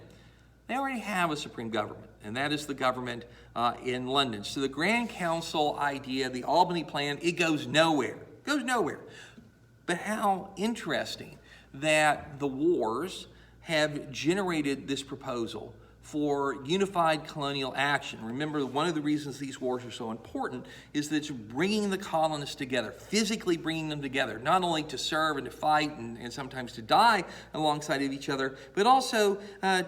They already have a supreme government, and that is the government in London. So the Grand Council idea, the Albany Plan, it goes nowhere. It goes nowhere. But how interesting that the wars have generated this proposal for unified colonial action. Remember, one of the reasons these wars are so important is that it's bringing the colonists together, physically bringing them together, not only to serve and to fight and sometimes to die alongside of each other, but also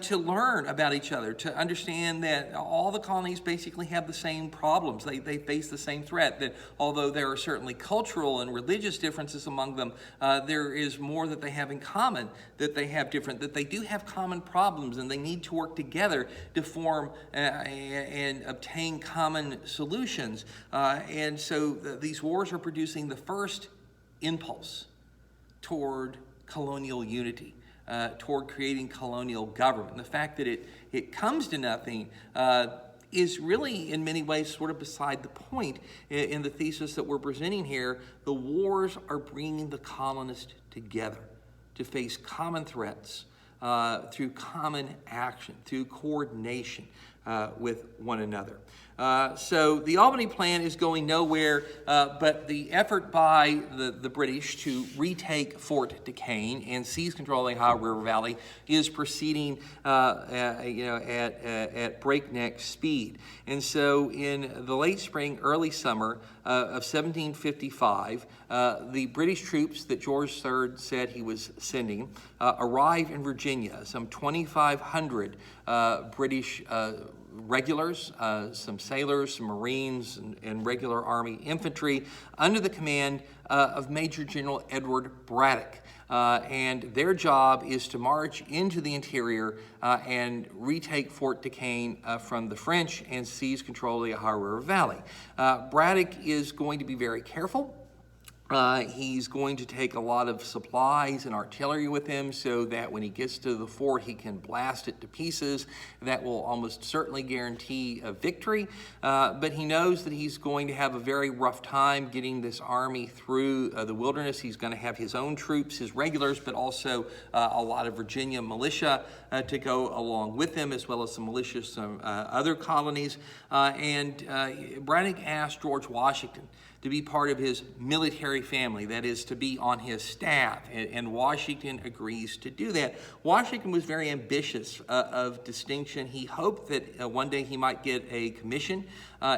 to learn about each other, to understand that all the colonies basically have the same problems. They face the same threat, that although there are certainly cultural and religious differences among them, there is more that they have in common, that they have different, that they do have common problems, and they need to work together to form and obtain common solutions. And so these wars are producing the first impulse toward colonial unity, toward creating colonial government. And the fact that it comes to nothing is really, in many ways, sort of beside the point in the thesis that we're presenting here. The wars are bringing the colonists together to face common threats, through common action, through coordination with one another. So the Albany Plan is going nowhere, but the effort by the British to retake Fort Duquesne and seize control of the Ohio River Valley is proceeding at breakneck speed. And so in the late spring, early summer of 1755, the British troops that George III said he was sending arrived in Virginia. Some 2,500 British regulars, some sailors, some Marines, and regular Army infantry under the command of Major General Edward Braddock. And their job is to march into the interior and retake Fort Duquesne from the French and seize control of the Ohio River Valley. Braddock is going to be very careful. He's going to take a lot of supplies and artillery with him so that when he gets to the fort, he can blast it to pieces. That will almost certainly guarantee a victory. But he knows that he's going to have a very rough time getting this army through the wilderness. He's going to have his own troops, his regulars, but also a lot of Virginia militia to go along with him, as well as some militia, some other colonies. And Braddock asked George Washington to be part of his military family, that is, to be on his staff, and Washington agrees to do that. Washington was very ambitious of distinction. He hoped that one day he might get a commission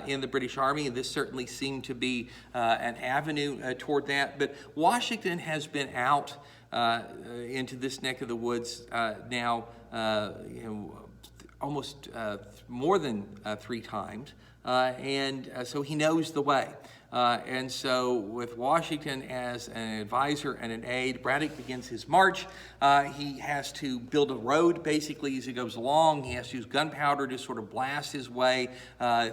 in the British Army, and this certainly seemed to be an avenue toward that. But Washington has been out into this neck of the woods now almost more than 3 times, and so he knows the way. And so with Washington as an advisor and an aide, Braddock begins his march. He has to build a road basically as he goes along. He has to use gunpowder to sort of blast his way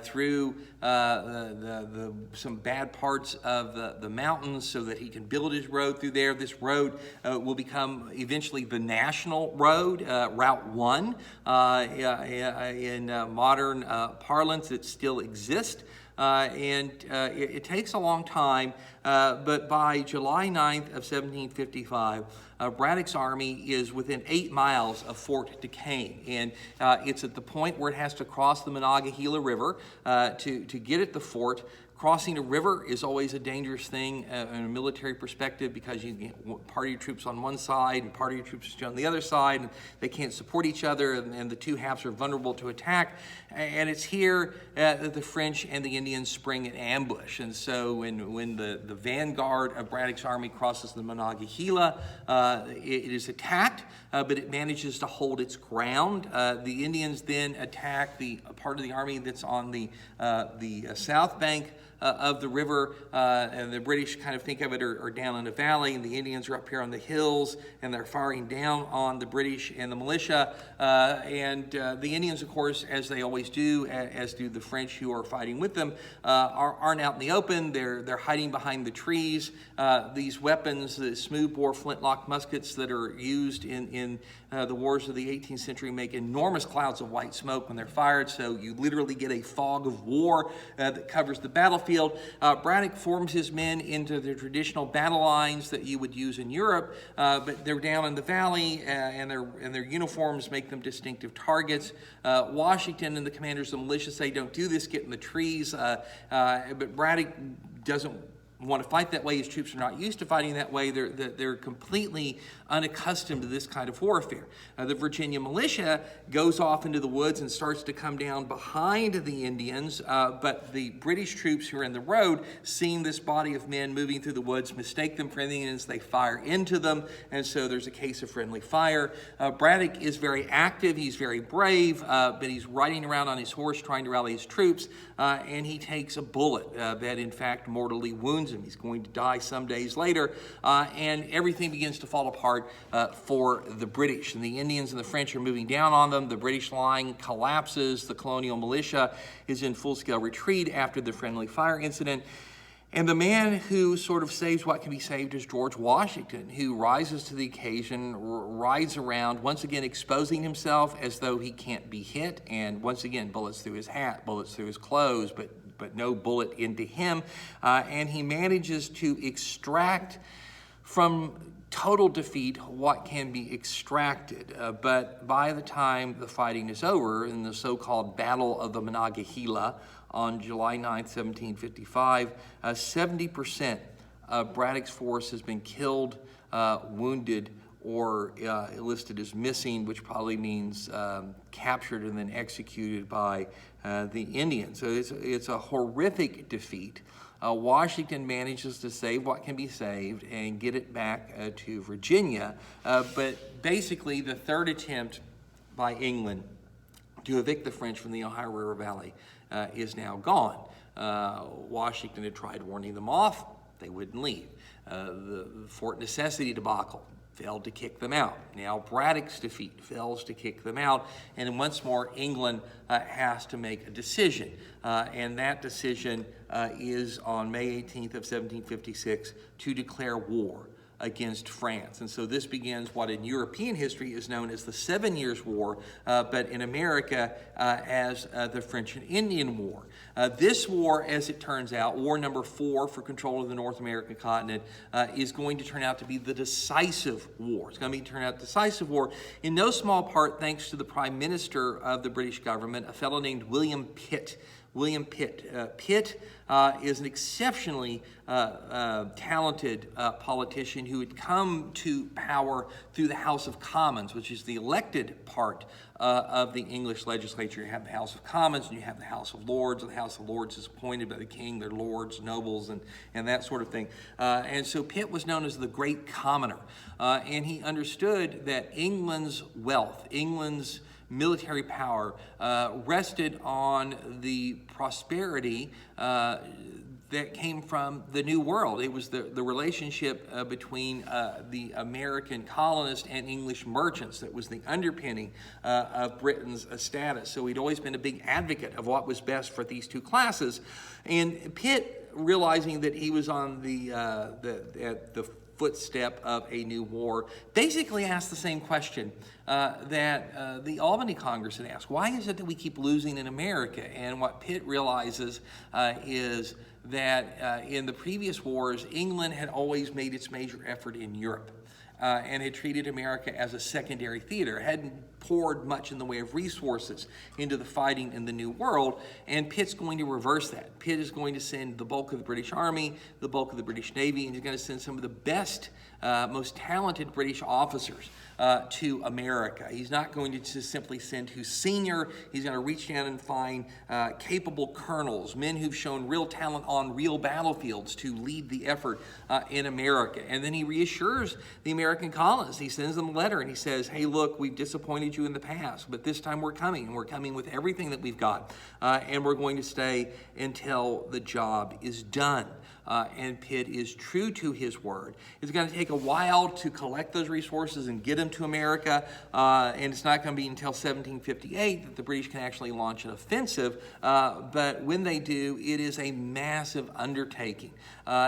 through some bad parts of the mountains so that he can build his road through there. This road will become eventually the national road, Route 1 in modern parlance. It still exists. It takes a long time, but by July 9th of 1755, Braddock's army is within 8 miles of Fort Duquesne, and it's at the point where it has to cross the Monongahela River to get at the fort. Crossing a river is always a dangerous thing in a military perspective because you get part of your troops on one side and part of your troops on the other side, and they can't support each other, and the two halves are vulnerable to attack. And it's here that the French and the Indians spring an ambush. And so when the vanguard of Braddock's army crosses the Monongahela, it is attacked, but it manages to hold its ground. The Indians then attack the part of the army that's on the south bank of the river, and the British kind of think of it are down in the valley, and the Indians are up here on the hills, and they're firing down on the British and the militia. The Indians, of course, as they always do, as do the French who are fighting with them, aren't out in the open. They're hiding behind the trees. These weapons, the smoothbore flintlock muskets that are used in the wars of the 18th century, make enormous clouds of white smoke when they're fired, so you literally get a fog of war that covers the battlefield. Braddock forms his men into the traditional battle lines that you would use in Europe, but they're down in the valley, and their uniforms make them distinctive targets. Washington and the commanders of the militia say, "Don't do this, get in the trees," but Braddock doesn't want to fight that way. His troops are not used to fighting that way. They're completely unaccustomed to this kind of warfare. The Virginia militia goes off into the woods and starts to come down behind the Indians, but the British troops who are in the road, seeing this body of men moving through the woods, mistake them for Indians. They fire into them, and so there's a case of friendly fire. Braddock is very active. He's very brave, but he's riding around on his horse trying to rally his troops, and he takes a bullet that in fact mortally wounds him. He's going to die some days later, and everything begins to fall apart for the British. And the Indians and the French are moving down on them. The British line collapses. The colonial militia is in full-scale retreat after the friendly fire incident. And the man who sort of saves what can be saved is George Washington, who rises to the occasion, rides around, once again exposing himself as though he can't be hit, and once again, bullets through his hat, bullets through his clothes, but no bullet into him. And he manages to extract from total defeat what can be extracted. But by the time the fighting is over, in the so-called Battle of the Monongahela on July 9th, 1755, 70% of Braddock's force has been killed, wounded, or listed as missing, which probably means captured and then executed by the Indians. So it's a horrific defeat. Washington manages to save what can be saved and get it back to Virginia, but basically the third attempt by England to evict the French from the Ohio River Valley is now gone. Washington had tried warning them off. They wouldn't leave. The Fort Necessity debacle failed to kick them out. Now Braddock's defeat fails to kick them out, and then once more England has to make a decision, and that decision is on May 18th of 1756 to declare war against France. And so this begins what in European history is known as the 7 Years' War, but in America as the French and Indian War. This war, as it turns out, war number 4 for control of the North American continent, is going to turn out to be the decisive war. It's going to turn out decisive war in no small part thanks to the Prime Minister of the British government, a fellow named William Pitt. Pitt is an exceptionally talented politician who had come to power through the House of Commons, which is the elected part of the English legislature. You have the House of Commons and you have the House of Lords. The House of Lords is appointed by the king. They're lords, nobles, and that sort of thing. And so Pitt was known as the Great Commoner, and he understood that England's wealth, England's military power rested on the prosperity that came from the New World. It was the relationship between the American colonists and English merchants that was the underpinning of Britain's status. So he'd always been a big advocate of what was best for these two classes. And Pitt, realizing that he was on the footstep of a new war, basically asked the same question that the Albany Congress had asked. Why is it that we keep losing in America? And what Pitt realizes is that in the previous wars, England had always made its major effort in Europe and had treated America as a secondary theater, hadn't poured much in the way of resources into the fighting in the New World, and Pitt's going to reverse that. Pitt is going to send the bulk of the British Army, the bulk of the British Navy, and he's going to send some of the best, most talented British officers to America. He's not going to just simply send who's senior. He's going to reach down and find capable colonels, men who've shown real talent on real battlefields to lead the effort in America. And then he reassures the American colonists. He sends them a letter and he says, hey, look, we've disappointed you in the past, but this time we're coming, and we're coming with everything that we've got, and we're going to stay until the job is done. And Pitt is true to his word. It's going to take a while to collect those resources and get them to America, and it's not going to be until 1758 that the British can actually launch an offensive, but when they do, it is a massive undertaking.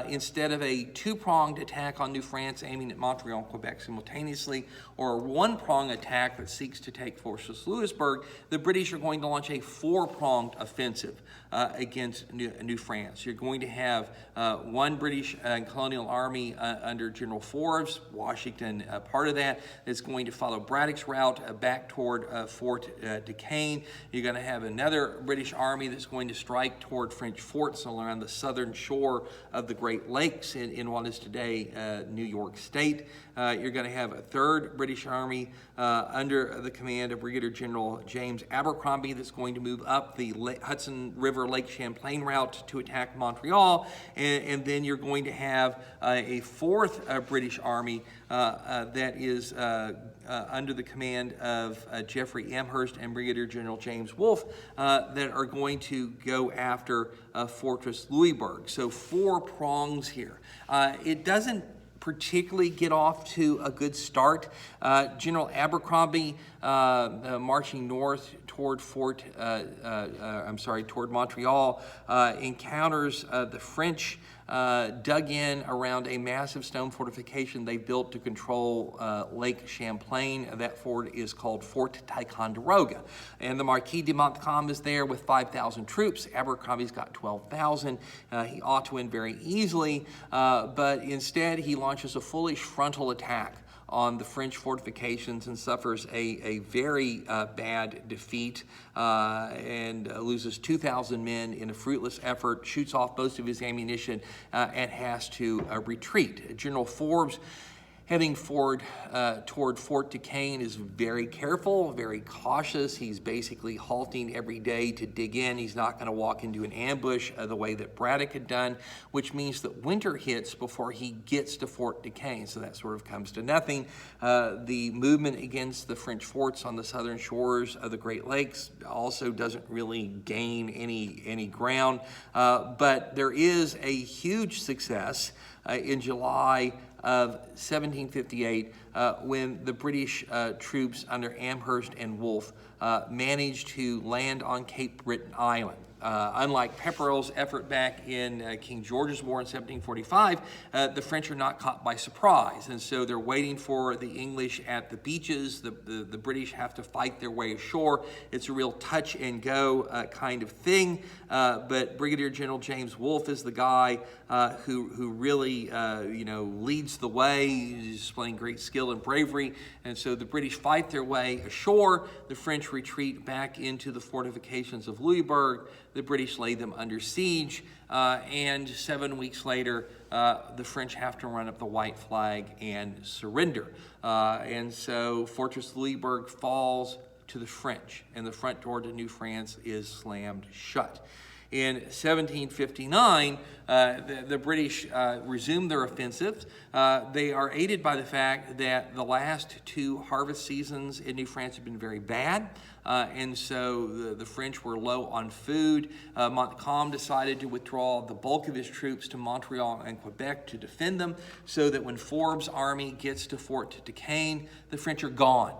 Instead of a two-pronged attack on New France aiming at Montreal and Quebec simultaneously, or a one-pronged attack that seeks to take Fortress Louisbourg, the British are going to launch a four-pronged offensive against New France. You're going to have one British colonial army under General Forbes, Washington part of that, is going to follow Braddock's route back toward Fort Duquesne. You're going to have another British army that's going to strike toward French forts along the southern shore of the Great Lakes in what is today New York State. You're going to have a third British army under the command of Brigadier General James Abercrombie that's going to move up the Hudson River Lake Champlain route to attack Montreal. And then you're going to have a fourth British army that is under the command of Jeffrey Amherst and Brigadier General James Wolfe that are going to go after Fortress Louisbourg. So 4 prongs here. It doesn't particularly get off to a good start. General Abercrombie marching north toward toward Montreal encounters the French dug in around a massive stone fortification they built to control Lake Champlain. That fort is called Fort Ticonderoga. And the Marquis de Montcalm is there with 5,000 troops. Abercrombie's got 12,000. He ought to win very easily, but instead he launches a foolish frontal attack on the French fortifications and suffers a very bad defeat and loses 2,000 men in a fruitless effort, shoots off most of his ammunition, and has to retreat. General Forbes, heading forward toward Fort Duquesne, is very careful, very cautious. He's basically halting every day to dig in. He's not going to walk into an ambush the way that Braddock had done, which means that winter hits before he gets to Fort Duquesne, so that sort of comes to nothing. The movement against the French forts on the southern shores of the Great Lakes also doesn't really gain any ground, but there is a huge success in July of 1758 when the British troops under Amherst and Wolfe managed to land on Cape Breton Island. Unlike Pepperell's effort back in King George's War in 1745, the French are not caught by surprise, and so they're waiting for the English at the beaches. The British have to fight their way ashore. It's a real touch and go kind of thing, but Brigadier General James Wolfe is the guy who really leads the way. He's displaying great skill and bravery, and so the British fight their way ashore. The French retreat back into the fortifications of Louisbourg. The British lay them under siege, and 7 weeks later, the French have to run up the white flag and surrender. And so Fortress Louisbourg falls to the French, and the front door to New France is slammed shut. In 1759, the British resume their offensive. They are aided by the fact that the last 2 harvest seasons in New France have been very bad, and so the French were low on food. Montcalm decided to withdraw the bulk of his troops to Montreal and Quebec to defend them, so that when Forbes' army gets to Fort Duquesne, the French are gone.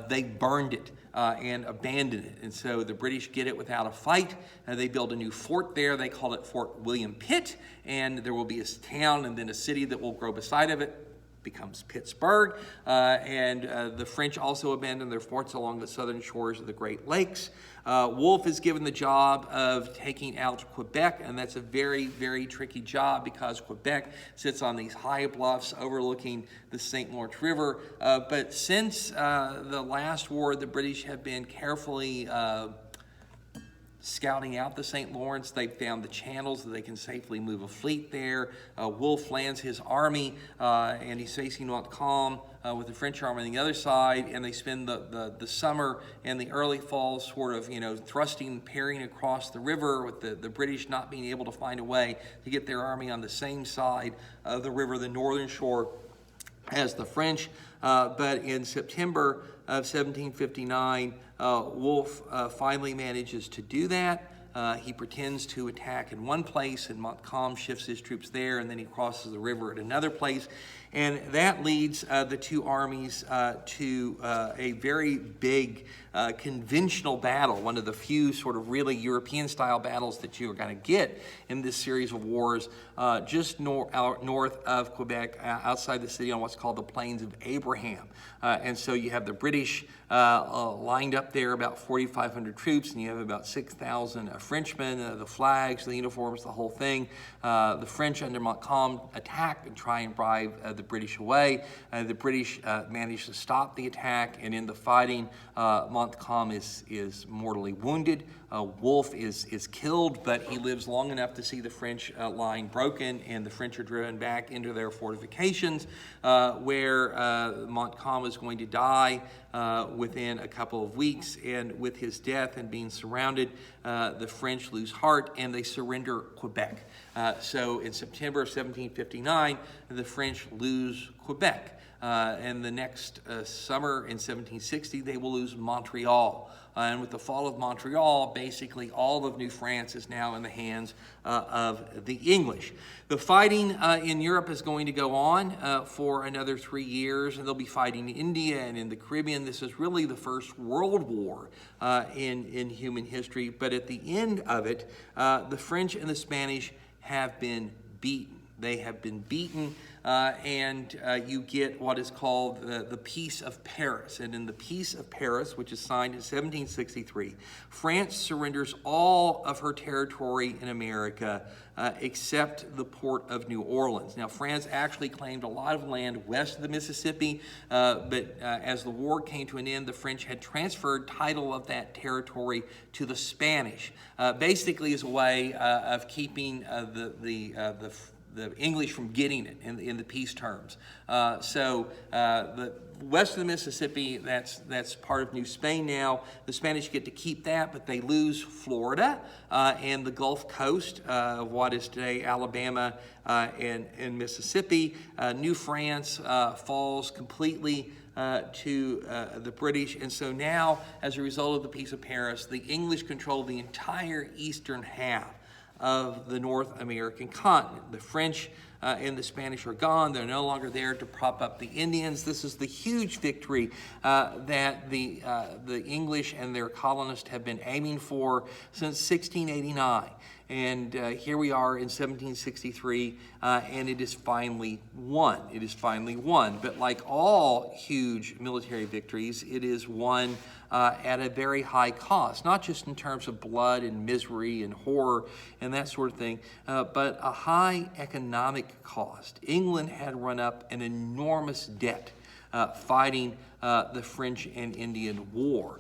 They burned it and abandoned it. And so the British get it without a fight. They build a new fort there. They call it Fort William Pitt, and there will be a town and then a city that will grow beside of it. Becomes Pittsburgh, and the French also abandoned their forts along the southern shores of the Great Lakes. Wolfe is given the job of taking out Quebec, and that's a very, very tricky job because Quebec sits on these high bluffs overlooking the St. Lawrence River. But since the last war, the British have been carefully scouting out the St. Lawrence. They've found the channels that they can safely move a fleet there. Wolfe lands his army, and he's facing Montcalm with the French army on the other side, and they spend the summer and the early fall sort of, thrusting, parrying across the river, with the British not being able to find a way to get their army on the same side of the river, the northern shore, as the French. But in September of 1759, Wolfe finally manages to do that. He pretends to attack in one place, and Montcalm shifts his troops there, and then he crosses the river at another place. And that leads the two armies to a very big conventional battle, one of the few sort of really European-style battles that you are going to get in this series of wars, just north of Quebec, outside the city on what's called the Plains of Abraham. And so you have the British lined up there, about 4,500 troops, and you have about 6,000 Frenchmen, the flags, the uniforms, the whole thing. The French under Montcalm attack and try and drive the British away. The British managed to stop the attack, and in the fighting, Montcalm is mortally wounded. Wolfe is killed, but he lives long enough to see the French line broken, and the French are driven back into their fortifications, where Montcalm is going to die within a couple of weeks. And with his death and being surrounded, the French lose heart and they surrender Quebec. So in September of 1759, the French lose Quebec. And the next summer in 1760, they will lose Montreal. And with the fall of Montreal, basically all of New France is now in the hands of the English. The fighting in Europe is going to go on for another 3 years, and they'll be fighting in India and in the Caribbean. This is really the first world war in human history. But at the end of it, the French and the Spanish have been beaten. They have been beaten, and you get what is called the Peace of Paris. And in the Peace of Paris, which is signed in 1763, France surrenders all of her territory in America except the port of New Orleans. Now, France actually claimed a lot of land west of the Mississippi, but as the war came to an end, the French had transferred title of that territory to the Spanish, basically as a way of keeping the English from getting it in the peace terms. So the west of the Mississippi, that's part of New Spain now. The Spanish get to keep that, but they lose Florida and the Gulf Coast, what is today Alabama and Mississippi. New France falls completely to the British. And so now, as a result of the Peace of Paris, the English control the entire eastern half of the North American continent. The French and the Spanish are gone. They're no longer there to prop up the Indians. This is the huge victory that the English and their colonists have been aiming for since 1689. And here we are in 1763, and it is finally won. It is finally won. But like all huge military victories, it is won at a very high cost, not just in terms of blood and misery and horror and that sort of thing, but a high economic cost. England had run up an enormous debt fighting the French and Indian War.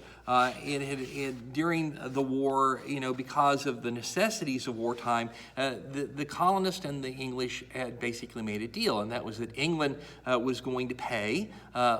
During the war, because of the necessities of wartime, the colonists and the English had basically made a deal, and that was that England was going to pay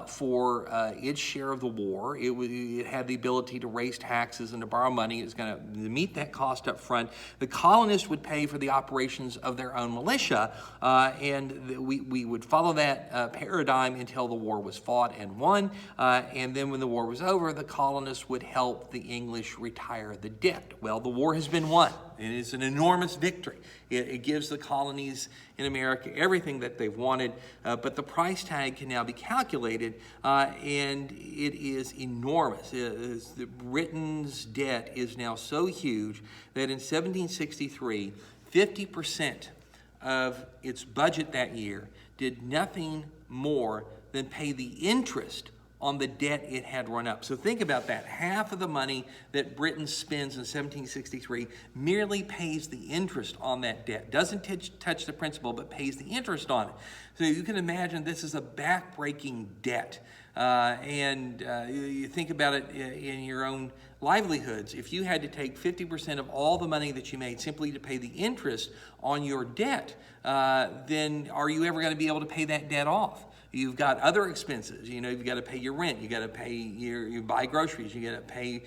for its share of the war. It had the ability to raise taxes and to borrow money. It was going to meet that cost up front. The colonists would pay for the operations of their own militia, and we would follow that paradigm until the war was fought and won. And then when the war was over, the colonists would help the English retire the debt. Well, the war has been won. It is an enormous victory. It gives the colonies in America everything that they've wanted, but the price tag can now be calculated, and it is enormous. Britain's debt is now so huge that in 1763, 50% of its budget that year did nothing more than pay the interest on the debt it had run up. So think about that. Half of the money that Britain spends in 1763 merely pays the interest on that debt. Doesn't touch the principal, but pays the interest on it. So you can imagine this is a backbreaking debt. And you think about it in your own livelihoods. If you had to take 50% of all the money that you made simply to pay the interest on your debt, then are you ever going to be able to pay that debt off? You've got other expenses. You've got to pay your rent. You got to pay you buy groceries. You got to pay,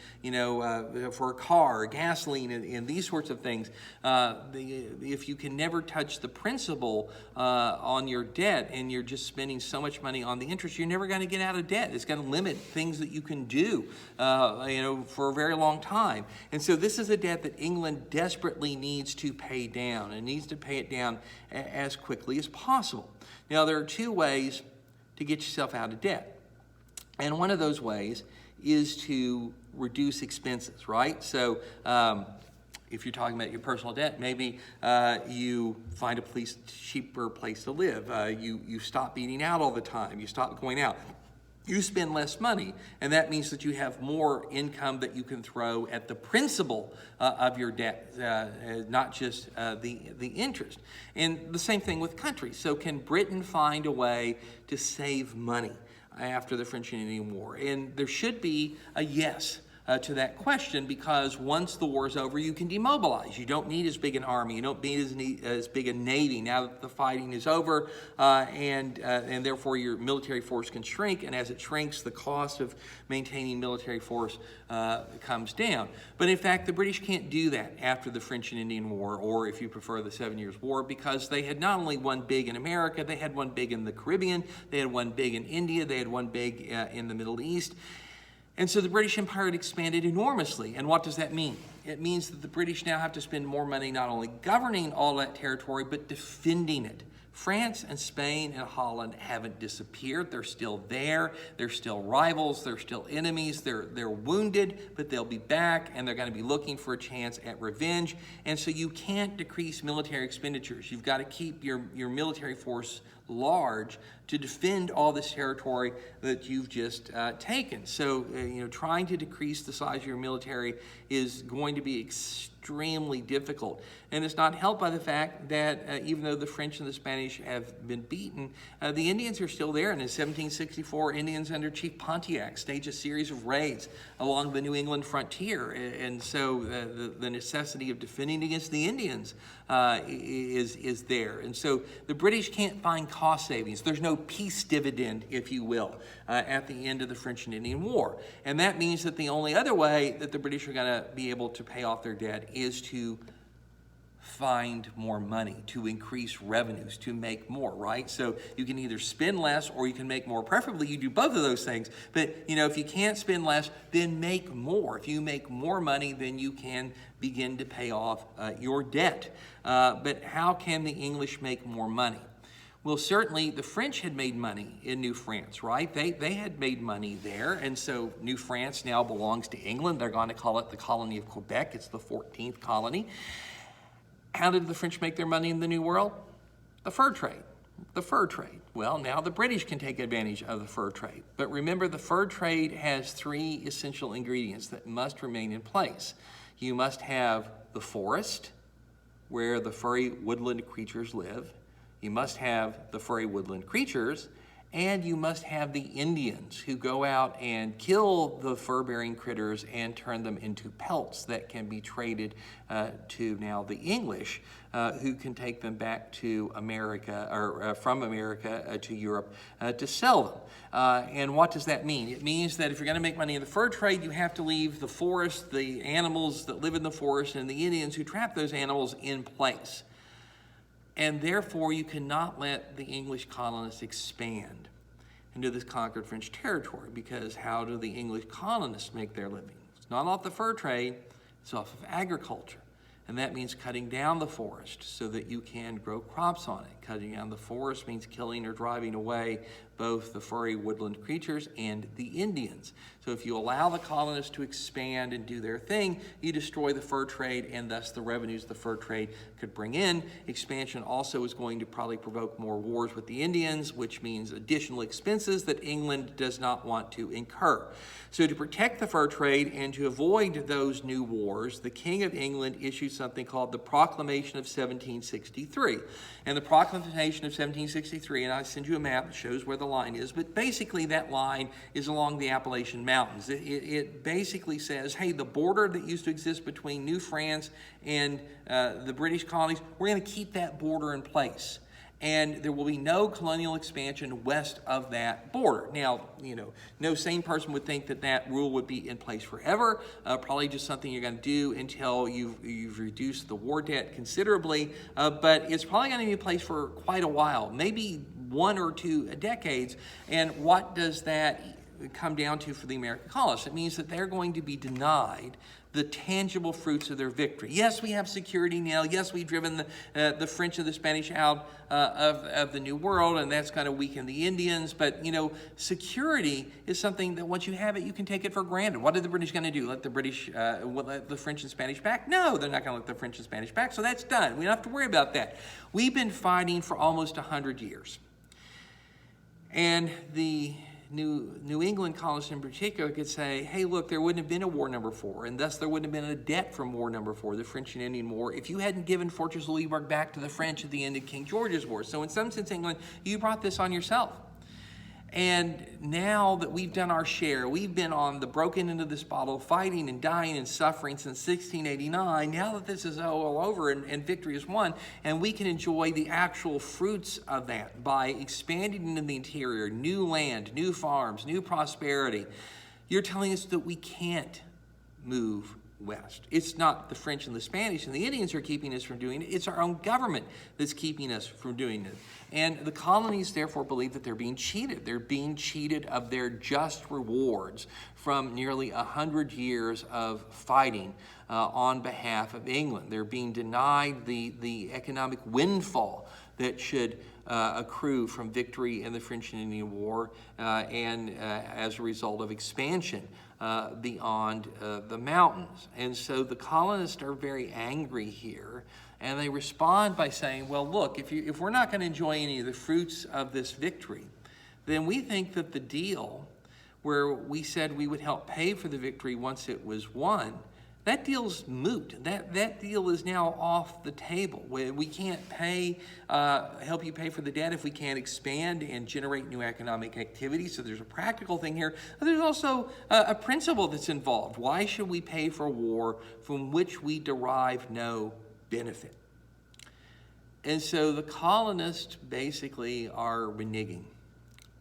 for a car, gasoline, and these sorts of things. If you can never touch the principal on your debt, and you're just spending so much money on the interest, you're never going to get out of debt. It's going to limit things that you can do, for a very long time. And so this is a debt that England desperately needs to pay down, and needs to pay it down as quickly as possible. Now, there are two ways to get yourself out of debt. And one of those ways is to reduce expenses, right? So if you're talking about your personal debt, maybe you find a cheaper place to live. You stop eating out all the time. You stop going out. You spend less money, and that means that you have more income that you can throw at the principal of your debt, not just the interest. And the same thing with countries. So can Britain find a way to save money after the French and Indian War? And there should be a yes to that question, because once the war is over, you can demobilize. You don't need as big an army. You don't need as big a navy now that the fighting is over, and therefore your military force can shrink. And as it shrinks, the cost of maintaining military force comes down. But in fact, the British can't do that after the French and Indian War, or if you prefer, the 7 Years' War, because they had not only won big in America, they had won big in the Caribbean, they had won big in India, they had won big in the Middle East. And so the British Empire had expanded enormously. And what does that mean? It means that the British now have to spend more money not only governing all that territory, but defending it. France and Spain and Holland haven't disappeared. They're still there. They're still rivals. They're still enemies. They're wounded, but they'll be back, and they're going to be looking for a chance at revenge. And so you can't decrease military expenditures. You've got to keep your military force large to defend all this territory that you've just taken. So, trying to decrease the size of your military is going to be extremely difficult. And it's not helped by the fact that even though the French and the Spanish have been beaten, the Indians are still there. And in 1764, Indians under Chief Pontiac staged a series of raids along the New England frontier. And so the necessity of defending against the Indians is there. And so the British can't find cost savings. There's no peace dividend, if you will, at the end of the French and Indian War. And that means that the only other way that the British are going to be able to pay off their debt is to find more money, to increase revenues, to make more, right? So you can either spend less or you can make more. Preferably you do both of those things. But, if you can't spend less, then make more. If you make more money, then you can begin to pay off your debt. But how can the English make more money? Well, certainly the French had made money in New France, right? They had made money there, and so New France now belongs to England. They're going to call it the colony of Quebec. It's the 14th colony. How did the French make their money in the New World? The fur trade. The fur trade. Well, now the British can take advantage of the fur trade. But remember, the fur trade has three essential ingredients that must remain in place. You must have the forest, where the furry woodland creatures live. You must have the furry woodland creatures, and you must have the Indians who go out and kill the fur-bearing critters and turn them into pelts that can be traded to now the English, who can take them back to America, or from America to Europe to sell them. And what does that mean? It means that if you're going to make money in the fur trade, you have to leave the forest, the animals that live in the forest, and the Indians who trap those animals in place. And therefore, you cannot let the English colonists expand into this conquered French territory, because how do the English colonists make their living? It's not off the fur trade, it's off of agriculture. And that means cutting down the forest so that you can grow crops on it. Cutting down the forest means killing or driving away both the furry woodland creatures and the Indians. So if you allow the colonists to expand and do their thing, you destroy the fur trade and thus the revenues the fur trade could bring in. Expansion also is going to probably provoke more wars with the Indians, which means additional expenses that England does not want to incur. So to protect the fur trade and to avoid those new wars, the King of England issued something called the Proclamation of 1763. And the Proclamation of 1763, and I send you a map that shows where the line is, but basically that line is along the Appalachian Mountains. It basically says, hey, the border that used to exist between New France and the British colonies, we're going to keep that border in place. and there will be no colonial expansion west of that border. Now, no sane person would think that that rule would be in place forever. Probably just something you're going to do until you've reduced the war debt considerably, but it's probably going to be in place for quite a while, maybe 1 or 2 decades. And what does that come down to for the American colonists? It means that they're going to be denied the tangible fruits of their victory. Yes, we have security now. Yes, we've driven the French and the Spanish out of the New World, and that's going to weaken the Indians. But, security is something that once you have it, you can take it for granted. What are the British going to do? Let the French and Spanish back? No, they're not going to let the French and Spanish back, so that's done. We don't have to worry about that. We've been fighting for almost 100 years. And the New England colonists in particular could say, hey, look, there wouldn't have been a war number 4, and thus there wouldn't have been a debt from war number 4, the French and Indian War, if you hadn't given Fortress Louisbourg back to the French at the end of King George's War. So in some sense, England, you brought this on yourself. And now that we've done our share, we've been on the broken end of this bottle, fighting and dying and suffering since 1689. Now that this is all over and victory is won, and we can enjoy the actual fruits of that by expanding into the interior, new land, new farms, new prosperity. You're telling us that we can't move west. It's not the French and the Spanish and the Indians who are keeping us from doing it. It's our own government that's keeping us from doing it. And the colonies therefore believe that they're being cheated. They're being cheated of their just rewards from nearly 100 years of fighting on behalf of England. They're being denied the economic windfall that should accrue from victory in the French and Indian War and as a result of expansion beyond the mountains. And so the colonists are very angry here, and they respond by saying, well, look, if we're not going to enjoy any of the fruits of this victory, then we think that the deal where we said we would help pay for the victory once it was won, that deal's moot. That deal is now off the table. We can't help you pay for the debt if we can't expand and generate new economic activity. So there's a practical thing here. But there's also a principle that's involved. Why should we pay for a war from which we derive no benefit? And so the colonists basically are reneging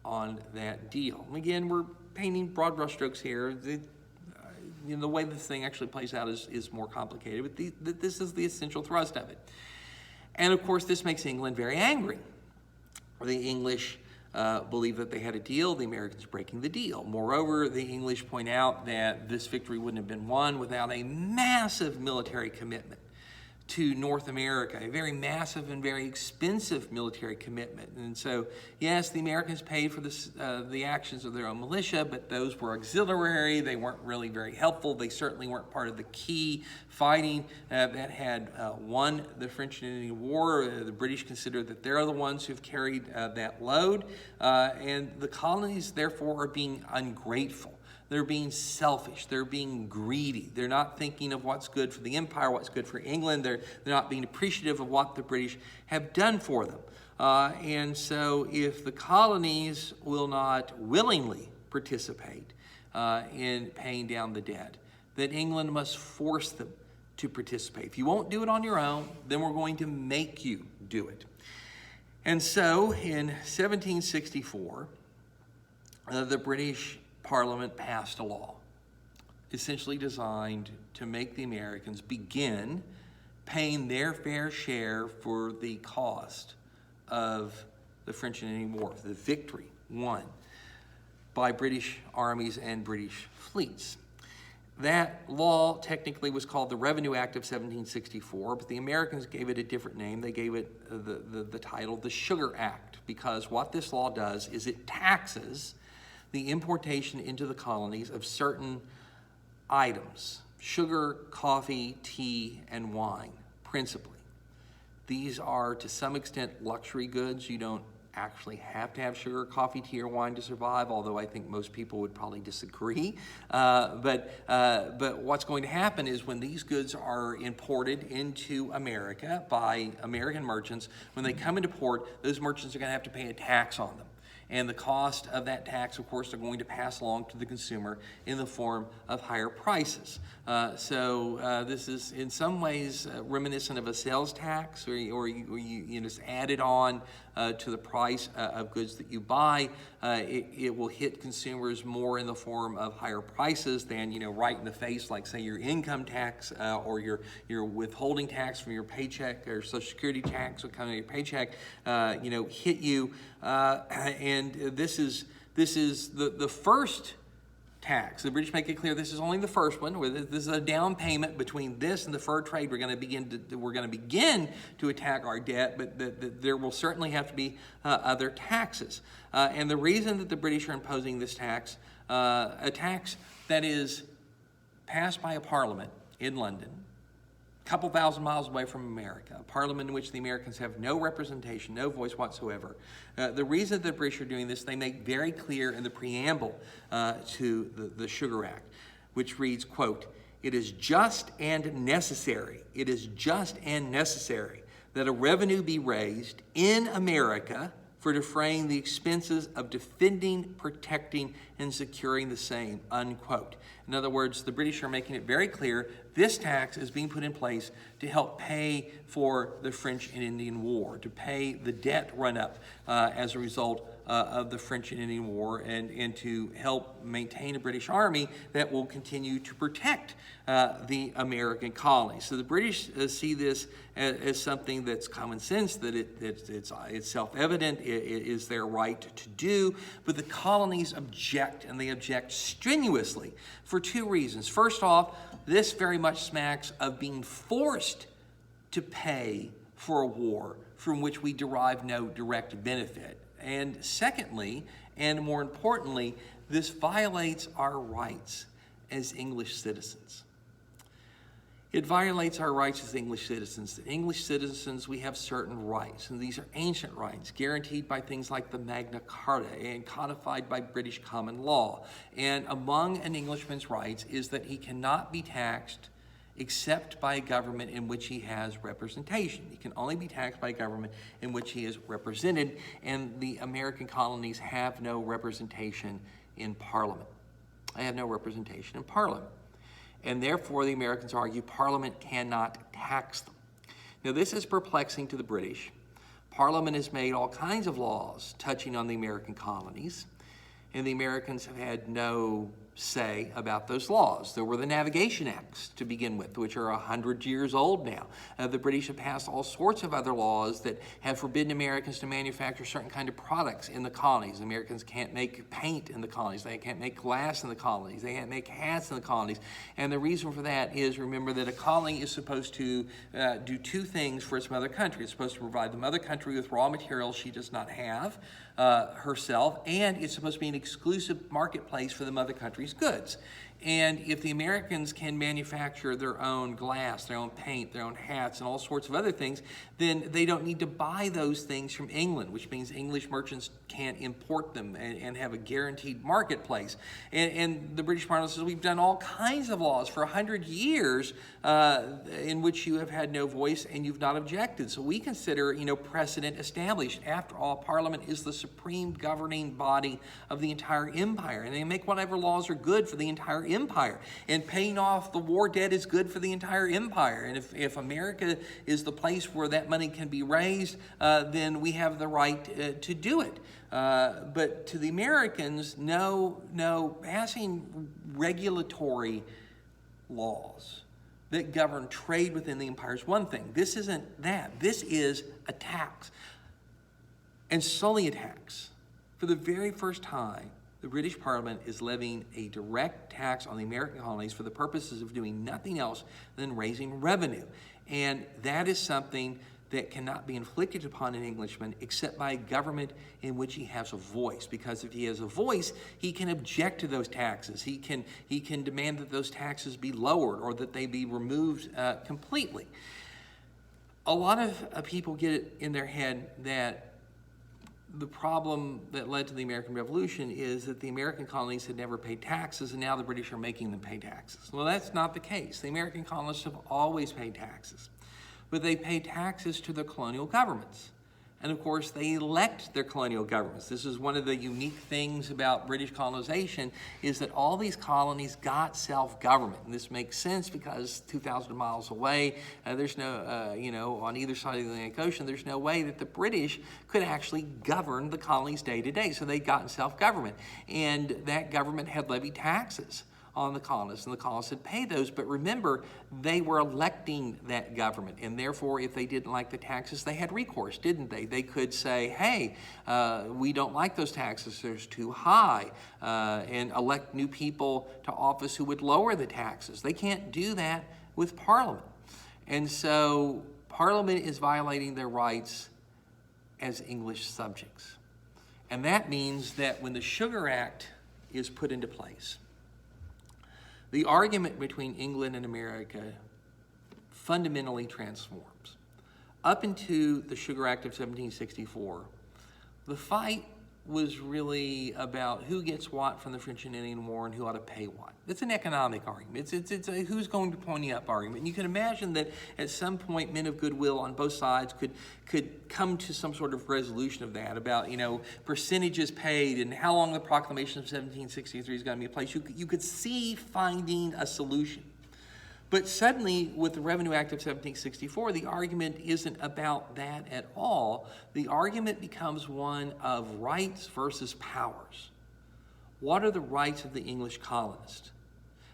on that deal. Again, we're painting broad brushstrokes here. The way this thing actually plays out is more complicated, but this is the essential thrust of it. And of course, this makes England very angry. The English believe that they had a deal, the Americans breaking the deal. Moreover, the English point out that this victory wouldn't have been won without a massive military commitment to North America, a very massive and very expensive military commitment. And so, yes, the Americans paid for the actions of their own militia, but those were auxiliary. They weren't really very helpful. They certainly weren't part of the key fighting that had won the French and Indian War. The British consider that they're the ones who've carried that load, and the colonies, therefore, are being ungrateful. They're being selfish. They're being greedy. They're not thinking of what's good for the empire, what's good for England. They're not being appreciative of what the British have done for them. And so if the colonies will not willingly participate in paying down the debt, then England must force them to participate. If you won't do it on your own, then we're going to make you do it. And so in 1764, the British Parliament passed a law essentially designed to make the Americans begin paying their fair share for the cost of the French and Indian War, the victory won by British armies and British fleets. That law technically was called the Revenue Act of 1764, but the Americans gave it a different name. They gave it the title, the Sugar Act, because what this law does is it taxes the importation into the colonies of certain items, sugar, coffee, tea, and wine, principally. These are, to some extent, luxury goods. You don't actually have to have sugar, coffee, tea, or wine to survive, although I think most people would probably disagree. But what's going to happen is when these goods are imported into America by American merchants, when they come into port, those merchants are going to have to pay a tax on them. And the cost of that tax, of course, they're going to pass along to the consumer in the form of higher prices. So this is in some ways reminiscent of a sales tax, or you just added on to the price of goods that you buy. It will hit consumers more in the form of higher prices than, right in the face, like say your income tax or your withholding tax from your paycheck, or Social Security tax will come out of your paycheck, hit you. And this is the first tax. The British make it clear this is only the first one. This is a down payment between this and the fur trade. We're going to begin to attack our debt, but there will certainly have to be other taxes. And the reason that the British are imposing this tax, a tax that is passed by a parliament in London, a couple thousand miles away from America, a parliament in which the Americans have no representation, no voice whatsoever. The reason that the British are doing this, they make very clear in the preamble to the Sugar Act, which reads, quote, "It is just and necessary, that a revenue be raised in America for defraying the expenses of defending, protecting, and securing the same," unquote. In other words, the British are making it very clear this tax is being put in place to help pay for the French and Indian War, to pay the debt run up as a result of the French and Indian War, and to help maintain a British army that will continue to protect the American colonies. So the British see this as something that's common sense, that it's self-evident, it is their right to do, but the colonies object, and they object strenuously for two reasons. First off, this very much smacks of being forced to pay for a war from which we derive no direct benefit. And secondly, and more importantly, this violates our rights as English citizens. It violates our rights as English citizens. As English citizens, we have certain rights, and these are ancient rights, guaranteed by things like the Magna Carta and codified by British common law. And among an Englishman's rights is that he cannot be taxed except by a government in which he has representation. He can only be taxed by a government in which he is represented, and the American colonies have no representation in Parliament. They have no representation in Parliament. And therefore, the Americans argue Parliament cannot tax them. Now, this is perplexing to the British. Parliament has made all kinds of laws touching on the American colonies, and the Americans have had no say about those laws. There were the Navigation Acts to begin with, which are 100 years old now. The British have passed all sorts of other laws that have forbidden Americans to manufacture certain kind of products in the colonies. Americans can't make paint in the colonies. They can't make glass in the colonies. They can't make hats in the colonies. And the reason for that is, remember, that a colony is supposed to do two things for its mother country. It's supposed to provide the mother country with raw materials she does not have herself, and it's supposed to be an exclusive marketplace for the mother country's goods. And if the Americans can manufacture their own glass, their own paint, their own hats, and all sorts of other things, then they don't need to buy those things from England, which means English merchants can't import them and have a guaranteed marketplace. And the British Parliament says, we've done all kinds of laws for 100 years in which you have had no voice and you've not objected. So we consider, precedent established. After all, Parliament is the supreme governing body of the entire empire, and they make whatever laws are good for the entire empire. And paying off the war debt is good for the entire empire. And if America is the place where that money can be raised, then we have the right to do it. But to the Americans, no, passing regulatory laws that govern trade within the empire is one thing. This isn't that. This is a tax. And solely a tax. For the very first time, the British Parliament is levying a direct tax on the American colonies for the purposes of doing nothing else than raising revenue. And that is something that cannot be inflicted upon an Englishman except by a government in which he has a voice. Because if he has a voice, he can object to those taxes. He can demand that those taxes be lowered or that they be removed completely. A lot of people get it in their head that the problem that led to the American Revolution is that the American colonies had never paid taxes, and now the British are making them pay taxes. Well, that's not the case. The American colonists have always paid taxes, but they pay taxes to their colonial governments. And of course, they elect their colonial governments. This is one of the unique things about British colonization, is that all these colonies got self-government. And this makes sense because 2,000 miles away, there's no, on either side of the Atlantic Ocean, there's no way that the British could actually govern the colonies day to day. So they'd gotten self-government. And that government had levied taxes on the colonists, and the colonists had paid those. But remember, they were electing that government, and therefore, if they didn't like the taxes, they had recourse, didn't they? They could say, hey, we don't like those taxes, they're too high, and elect new people to office who would lower the taxes. They can't do that with Parliament. And so Parliament is violating their rights as English subjects. And that means that when the Sugar Act is put into place, the argument between England and America fundamentally transforms. Up into the Sugar Act of 1764, the fight was really about who gets what from the French and Indian War and who ought to pay what. It's an economic argument. It's a who's going to pony up argument. And you can imagine that at some point men of goodwill on both sides could come to some sort of resolution of that, about percentages paid and how long the Proclamation of 1763 is going to be in place. You could see finding a solution. But suddenly, with the Revenue Act of 1764, the argument isn't about that at all. The argument becomes one of rights versus powers. What are the rights of the English colonist?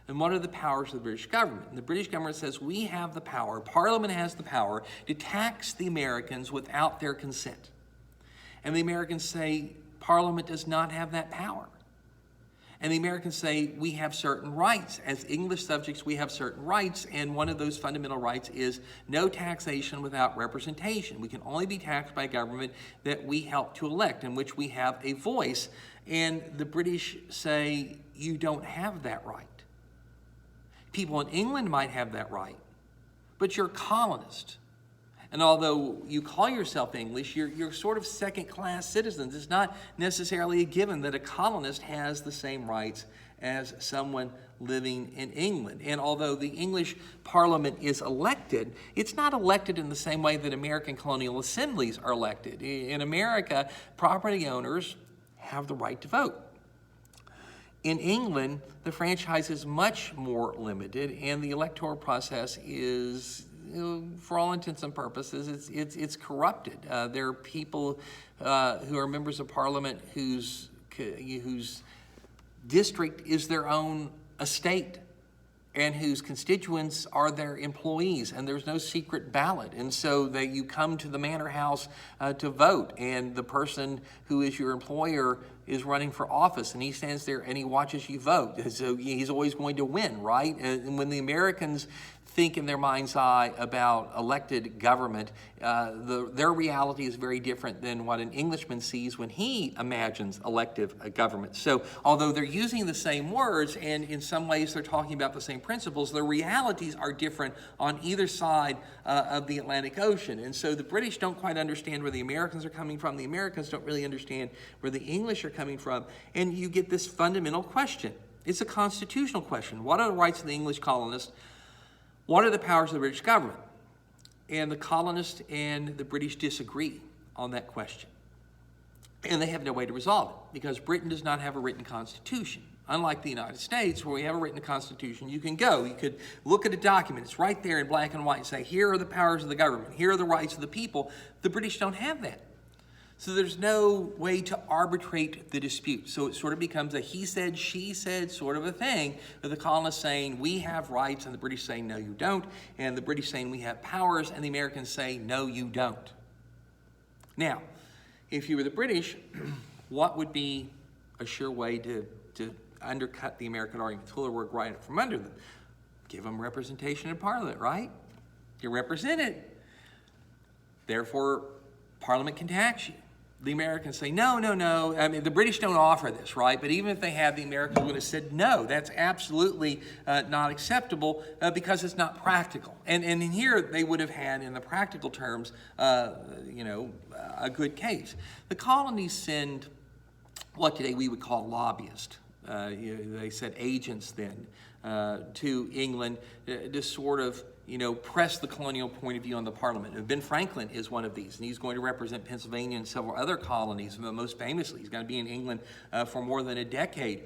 And what are the powers of the British government? And the British government says, we have the power, Parliament has the power, to tax the Americans without their consent. And the Americans say, Parliament does not have that power. And the Americans say, we have certain rights. As English subjects, we have certain rights, and one of those fundamental rights is no taxation without representation. We can only be taxed by a government that we help to elect, in which we have a voice. And the British say, you don't have that right. People in England might have that right, but you're a colonist. And although you call yourself English, you're sort of second-class citizens. It's not necessarily a given that a colonist has the same rights as someone living in England. And although the English Parliament is elected, it's not elected in the same way that American colonial assemblies are elected. In America, property owners have the right to vote. In England, the franchise is much more limited, and the electoral process is, for all intents and purposes, it's corrupted. There are people who are members of Parliament whose district is their own estate, and whose constituents are their employees, and there's no secret ballot. And so you come to the manor house to vote, and the person who is your employer is running for office, and he stands there and he watches you vote. So he's always going to win, right? And when the Americans think in their mind's eye about elected government, their reality is very different than what an Englishman sees when he imagines elective government. So although they're using the same words, and in some ways they're talking about the same principles, the realities are different on either side of the Atlantic Ocean. And so the British don't quite understand where the Americans are coming from. The Americans don't really understand where the English are coming from. And you get this fundamental question. It's a constitutional question. What are the rights of the English colonists? What are the powers of the British government? And the colonists and the British disagree on that question. And they have no way to resolve it, because Britain does not have a written constitution. Unlike the United States, where we have a written constitution, you could look at a document, it's right there in black and white, and say, here are the powers of the government, here are the rights of the people. The British don't have that. So there's no way to arbitrate the dispute. So it sort of becomes a he said, she said sort of a thing, with the colonists saying, we have rights, and the British saying, no, you don't, and the British saying, we have powers, and the Americans say, no, you don't. Now, if you were the British, what would be a sure way to undercut the American argument, pull the rug right out from under them? Give them representation in Parliament, right? You're represented. Therefore, Parliament can tax you. The Americans say, no. I mean, the British don't offer this, right? But even if they had, the Americans would have said, no, that's absolutely not acceptable because it's not practical. And in here, they would have had, in the practical terms, a good case. The colonies send what today we would call lobbyists they said agents then, to England to sort of, press the colonial point of view on the Parliament. And Ben Franklin is one of these, and he's going to represent Pennsylvania and several other colonies. Most famously, he's going to be in England for more than a decade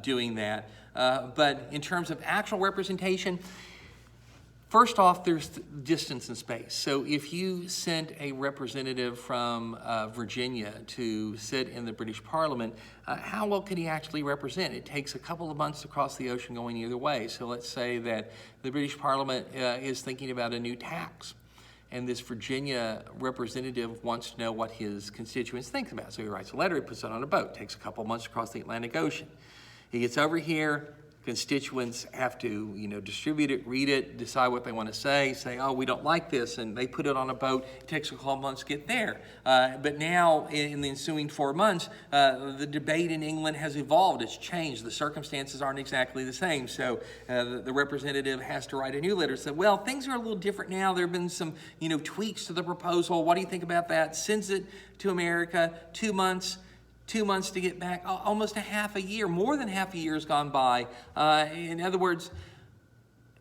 doing that. But in terms of actual representation, first off, there's distance and space. So if you sent a representative from Virginia to sit in the British Parliament, how well could he actually represent? It takes a couple of months to cross the ocean going either way. So let's say that the British Parliament is thinking about a new tax, and this Virginia representative wants to know what his constituents think about it. So he writes a letter, he puts it on a boat. It takes a couple of months to cross the Atlantic Ocean. He gets over here. Constituents have to, distribute it, read it, decide what they want to say, oh, we don't like this, and they put it on a boat. It takes a couple months to get there. But now, in the ensuing 4 months, the debate in England has evolved. It's changed. The circumstances aren't exactly the same. So the representative has to write a new letter. Say, well, things are a little different now. There have been some, tweaks to the proposal. What do you think about that? Sends it to America, 2 months. 2 months to get back, almost a half a year, more than half a year has gone by. In other words,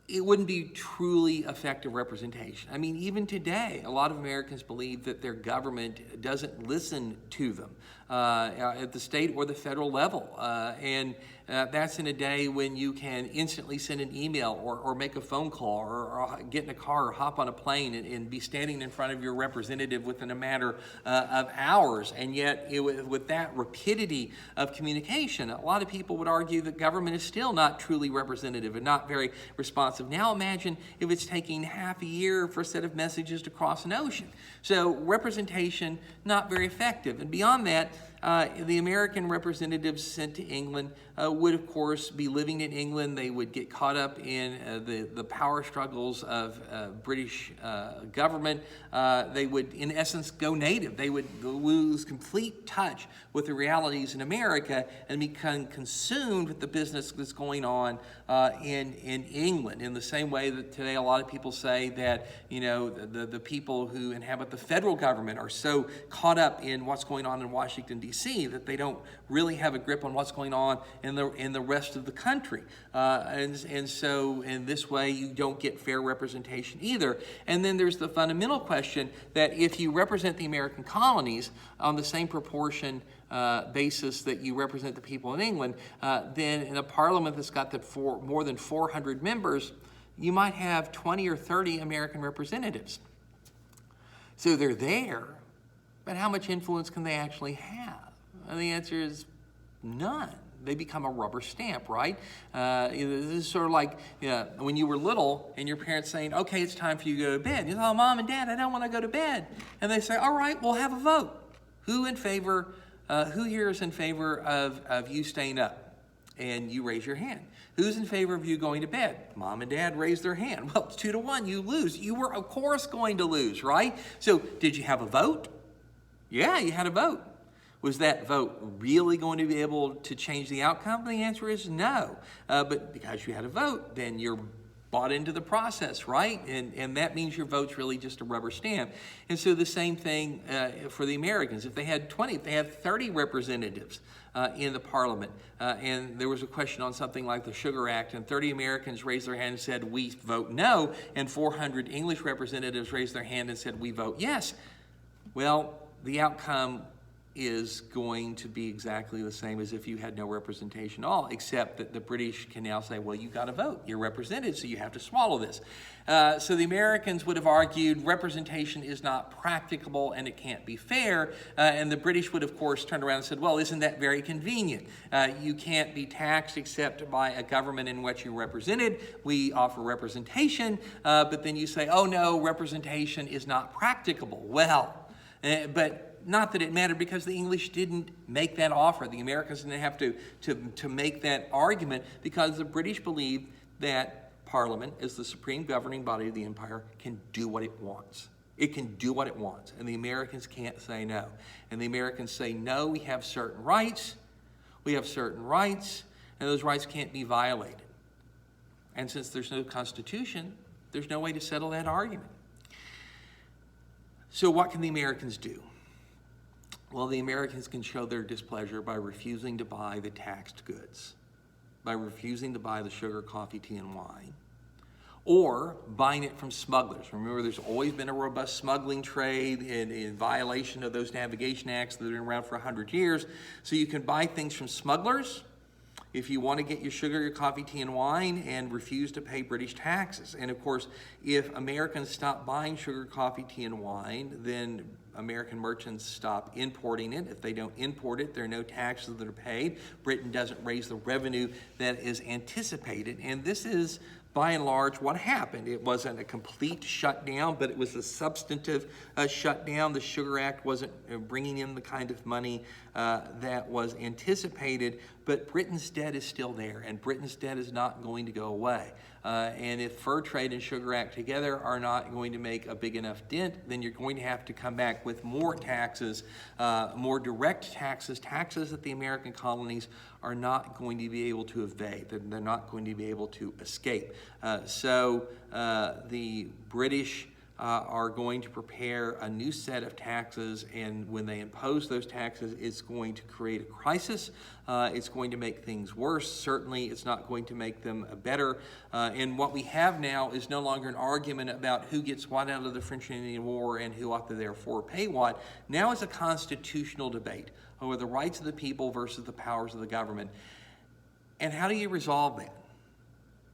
it wouldn't be truly effective representation. I mean, even today, a lot of Americans believe that their government doesn't listen to them at the state or the federal level. And that's in a day when you can instantly send an email or make a phone call or get in a car or hop on a plane and be standing in front of your representative within a matter of hours. And yet, with that rapidity of communication, a lot of people would argue that government is still not truly representative and not very responsive. Now imagine if it's taking half a year for a set of messages to cross an ocean. So representation, not very effective. And beyond that, the American representatives sent to England would, of course, be living in England. They would get caught up in the power struggles of British government. They would, in essence, go native. They would lose complete touch with the realities in America and become consumed with the business that's going on in England. In the same way that today a lot of people say that, the people who inhabit the federal government are so caught up in what's going on in Washington, D.C., that they don't really have a grip on what's going on in the rest of the country. And so in this way, you don't get fair representation either. And then there's the fundamental question that if you represent the American colonies on the same proportion basis that you represent the people in England, then in a parliament that's got more than 400 members, you might have 20 or 30 American representatives. So they're there, but how much influence can they actually have? And the answer is none. They become a rubber stamp, right? This is sort of like when you were little and your parents saying, okay, it's time for you to go to bed. You say, oh, Mom and Dad, I don't want to go to bed. And they say, all right, we'll have a vote. Who here is in favor of you staying up? And you raise your hand. Who's in favor of you going to bed? Mom and Dad raise their hand. Well, it's 2-1, you lose. You were, of course, going to lose, right? So did you have a vote? Yeah, you had a vote. Was that vote really going to be able to change the outcome? The answer is no. But because you had a vote, then you're bought into the process, right? And that means your vote's really just a rubber stamp. And so the same thing for the Americans. If they had 20, if they had 30 representatives in the parliament, and there was a question on something like the Sugar Act, and 30 Americans raised their hand and said, we vote no, and 400 English representatives raised their hand and said, we vote yes. Well, the outcome is going to be exactly the same as if you had no representation at all, except that the British can now say, well, you got to vote. You're represented, so you have to swallow this. So the Americans would have argued representation is not practicable and it can't be fair. And the British would, of course, turn around and said, well, isn't that very convenient? You can't be taxed except by a government in which you're represented. We offer representation, but then you say, oh, no, representation is not practicable. Well, but not that it mattered because the English didn't make that offer. The Americans didn't have to make that argument because the British believed that Parliament, as the supreme governing body of the empire, can do what it wants. It can do what it wants, and the Americans can't say no. And the Americans say, no, we have certain rights. We have certain rights, and those rights can't be violated. And since there's no Constitution, there's no way to settle that argument. So what can the Americans do? Well, the Americans can show their displeasure by refusing to buy the taxed goods, by refusing to buy the sugar, coffee, tea, and wine, or buying it from smugglers. Remember, there's always been a robust smuggling trade in violation of those navigation acts that have been around for 100 years. So you can buy things from smugglers if you want to get your sugar, your coffee, tea, and wine, and refuse to pay British taxes. And of course, if Americans stop buying sugar, coffee, tea, and wine, then American merchants stop importing it. If they don't import it, there are no taxes that are paid. Britain doesn't raise the revenue that is anticipated. And this is, by and large, what happened. It wasn't a complete shutdown, but it was a substantive shutdown. The Sugar Act wasn't bringing in the kind of money that was anticipated, but Britain's debt is still there, and Britain's debt is not going to go away. And if Fur Trade and Sugar Act together are not going to make a big enough dent, then you're going to have to come back with more taxes, more direct taxes, taxes that the American colonies are not going to be able to evade, that they're not going to be able to escape. So the British are going to prepare a new set of taxes, and when they impose those taxes, it's going to create a crisis. It's going to make things worse. Certainly, it's not going to make them better. And what we have now is no longer an argument about who gets what out of the French and Indian War and who ought to therefore pay what. Now it's a constitutional debate over the rights of the people versus the powers of the government. And how do you resolve that?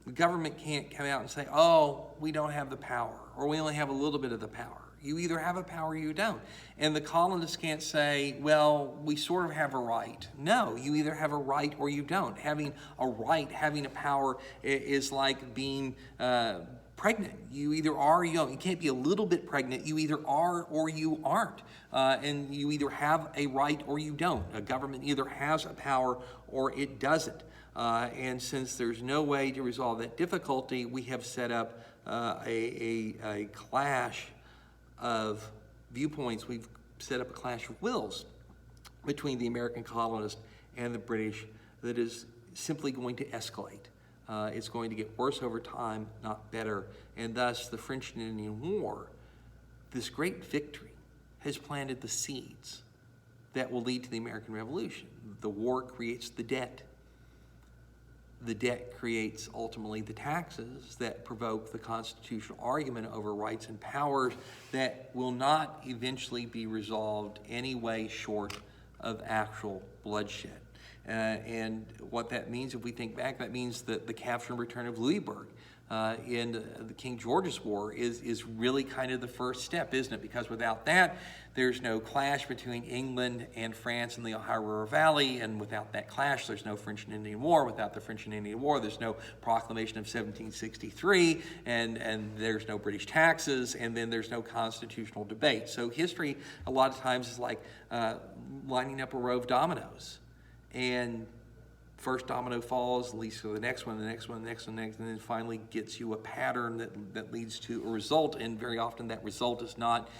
The government can't come out and say, oh, we don't have the power, or we only have a little bit of the power. You either have a power or you don't. And the colonists can't say, well, we sort of have a right. No, you either have a right or you don't. Having a right, having a power is like being pregnant. You either are or you don't. You can't be a little bit pregnant. You either are or you aren't. And you either have a right or you don't. A government either has a power or it doesn't. And since there's no way to resolve that difficulty, we have set up a clash of viewpoints. We've set up a clash of wills between the American colonists and the British that is simply going to escalate. It's going to get worse over time, not better. And thus, the French and Indian War, this great victory, has planted the seeds that will lead to the American Revolution. The war creates the debt. The debt creates ultimately the taxes that provoke the constitutional argument over rights and powers that will not eventually be resolved any way short of actual bloodshed. And what that means, if we think back, that means that the capture and return of Louisbourg in the King George's War is really kind of the first step, isn't it? Because without that, there's no clash between England and France in the Ohio River Valley, and without that clash, there's no French and Indian War. Without the French and Indian War, there's no proclamation of 1763, and there's no British taxes, and then there's no constitutional debate. So history, a lot of times, is like lining up a row of dominoes. And first domino falls, leads to the next one, the next one, the next one, the next, and then finally gets you a pattern that leads to a result. And very often that result is not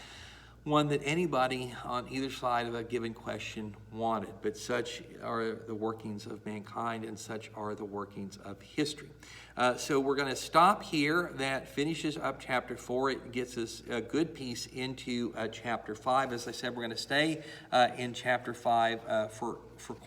one that anybody on either side of a given question wanted. But such are the workings of mankind, and such are the workings of history. So we're going to stop here. That finishes up chapter 4. It gets us a good piece into chapter 5. As I said, we're going to stay in chapter 5 for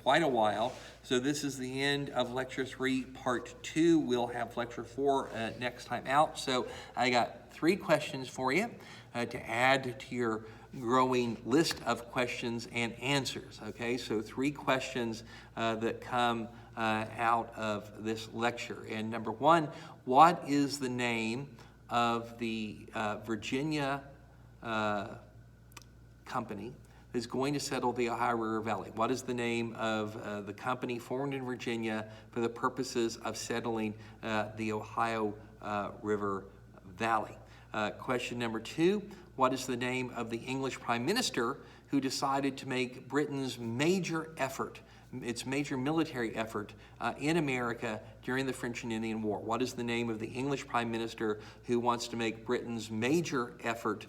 quite a while. So this is the end of Lecture 3, Part 2. We'll have Lecture 4 next time out. So I got 3 questions for you to add to your growing list of questions and answers. Okay, so 3 questions that come out of this lecture. And number 1, what is the name of the Virginia company is going to settle the Ohio River Valley? What is the name of the company formed in Virginia for the purposes of settling the Ohio River Valley? Question number 2, what is the name of the English Prime Minister who decided to make Britain's major effort, its major military effort in America during the French and Indian War? What is the name of the English Prime Minister who wants to make Britain's major effort,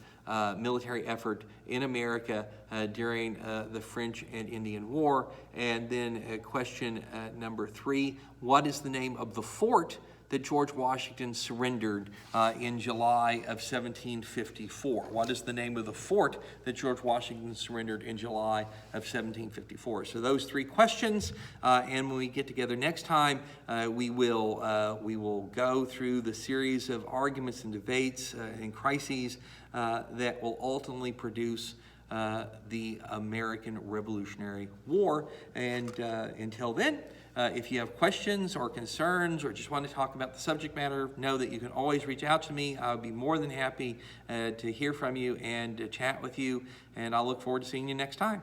military effort in America during the French and Indian War? And then question number 3, what is the name of the fort that George Washington surrendered in July of 1754? What is the name of the fort that George Washington surrendered in July of 1754? So those three questions, and when we get together next time, we will go through the series of arguments and debates and crises that will ultimately produce the American Revolutionary War. And until then, if you have questions or concerns or just want to talk about the subject matter, know that you can always reach out to me. I'll be more than happy to hear from you and to chat with you, and I'll look forward to seeing you next time.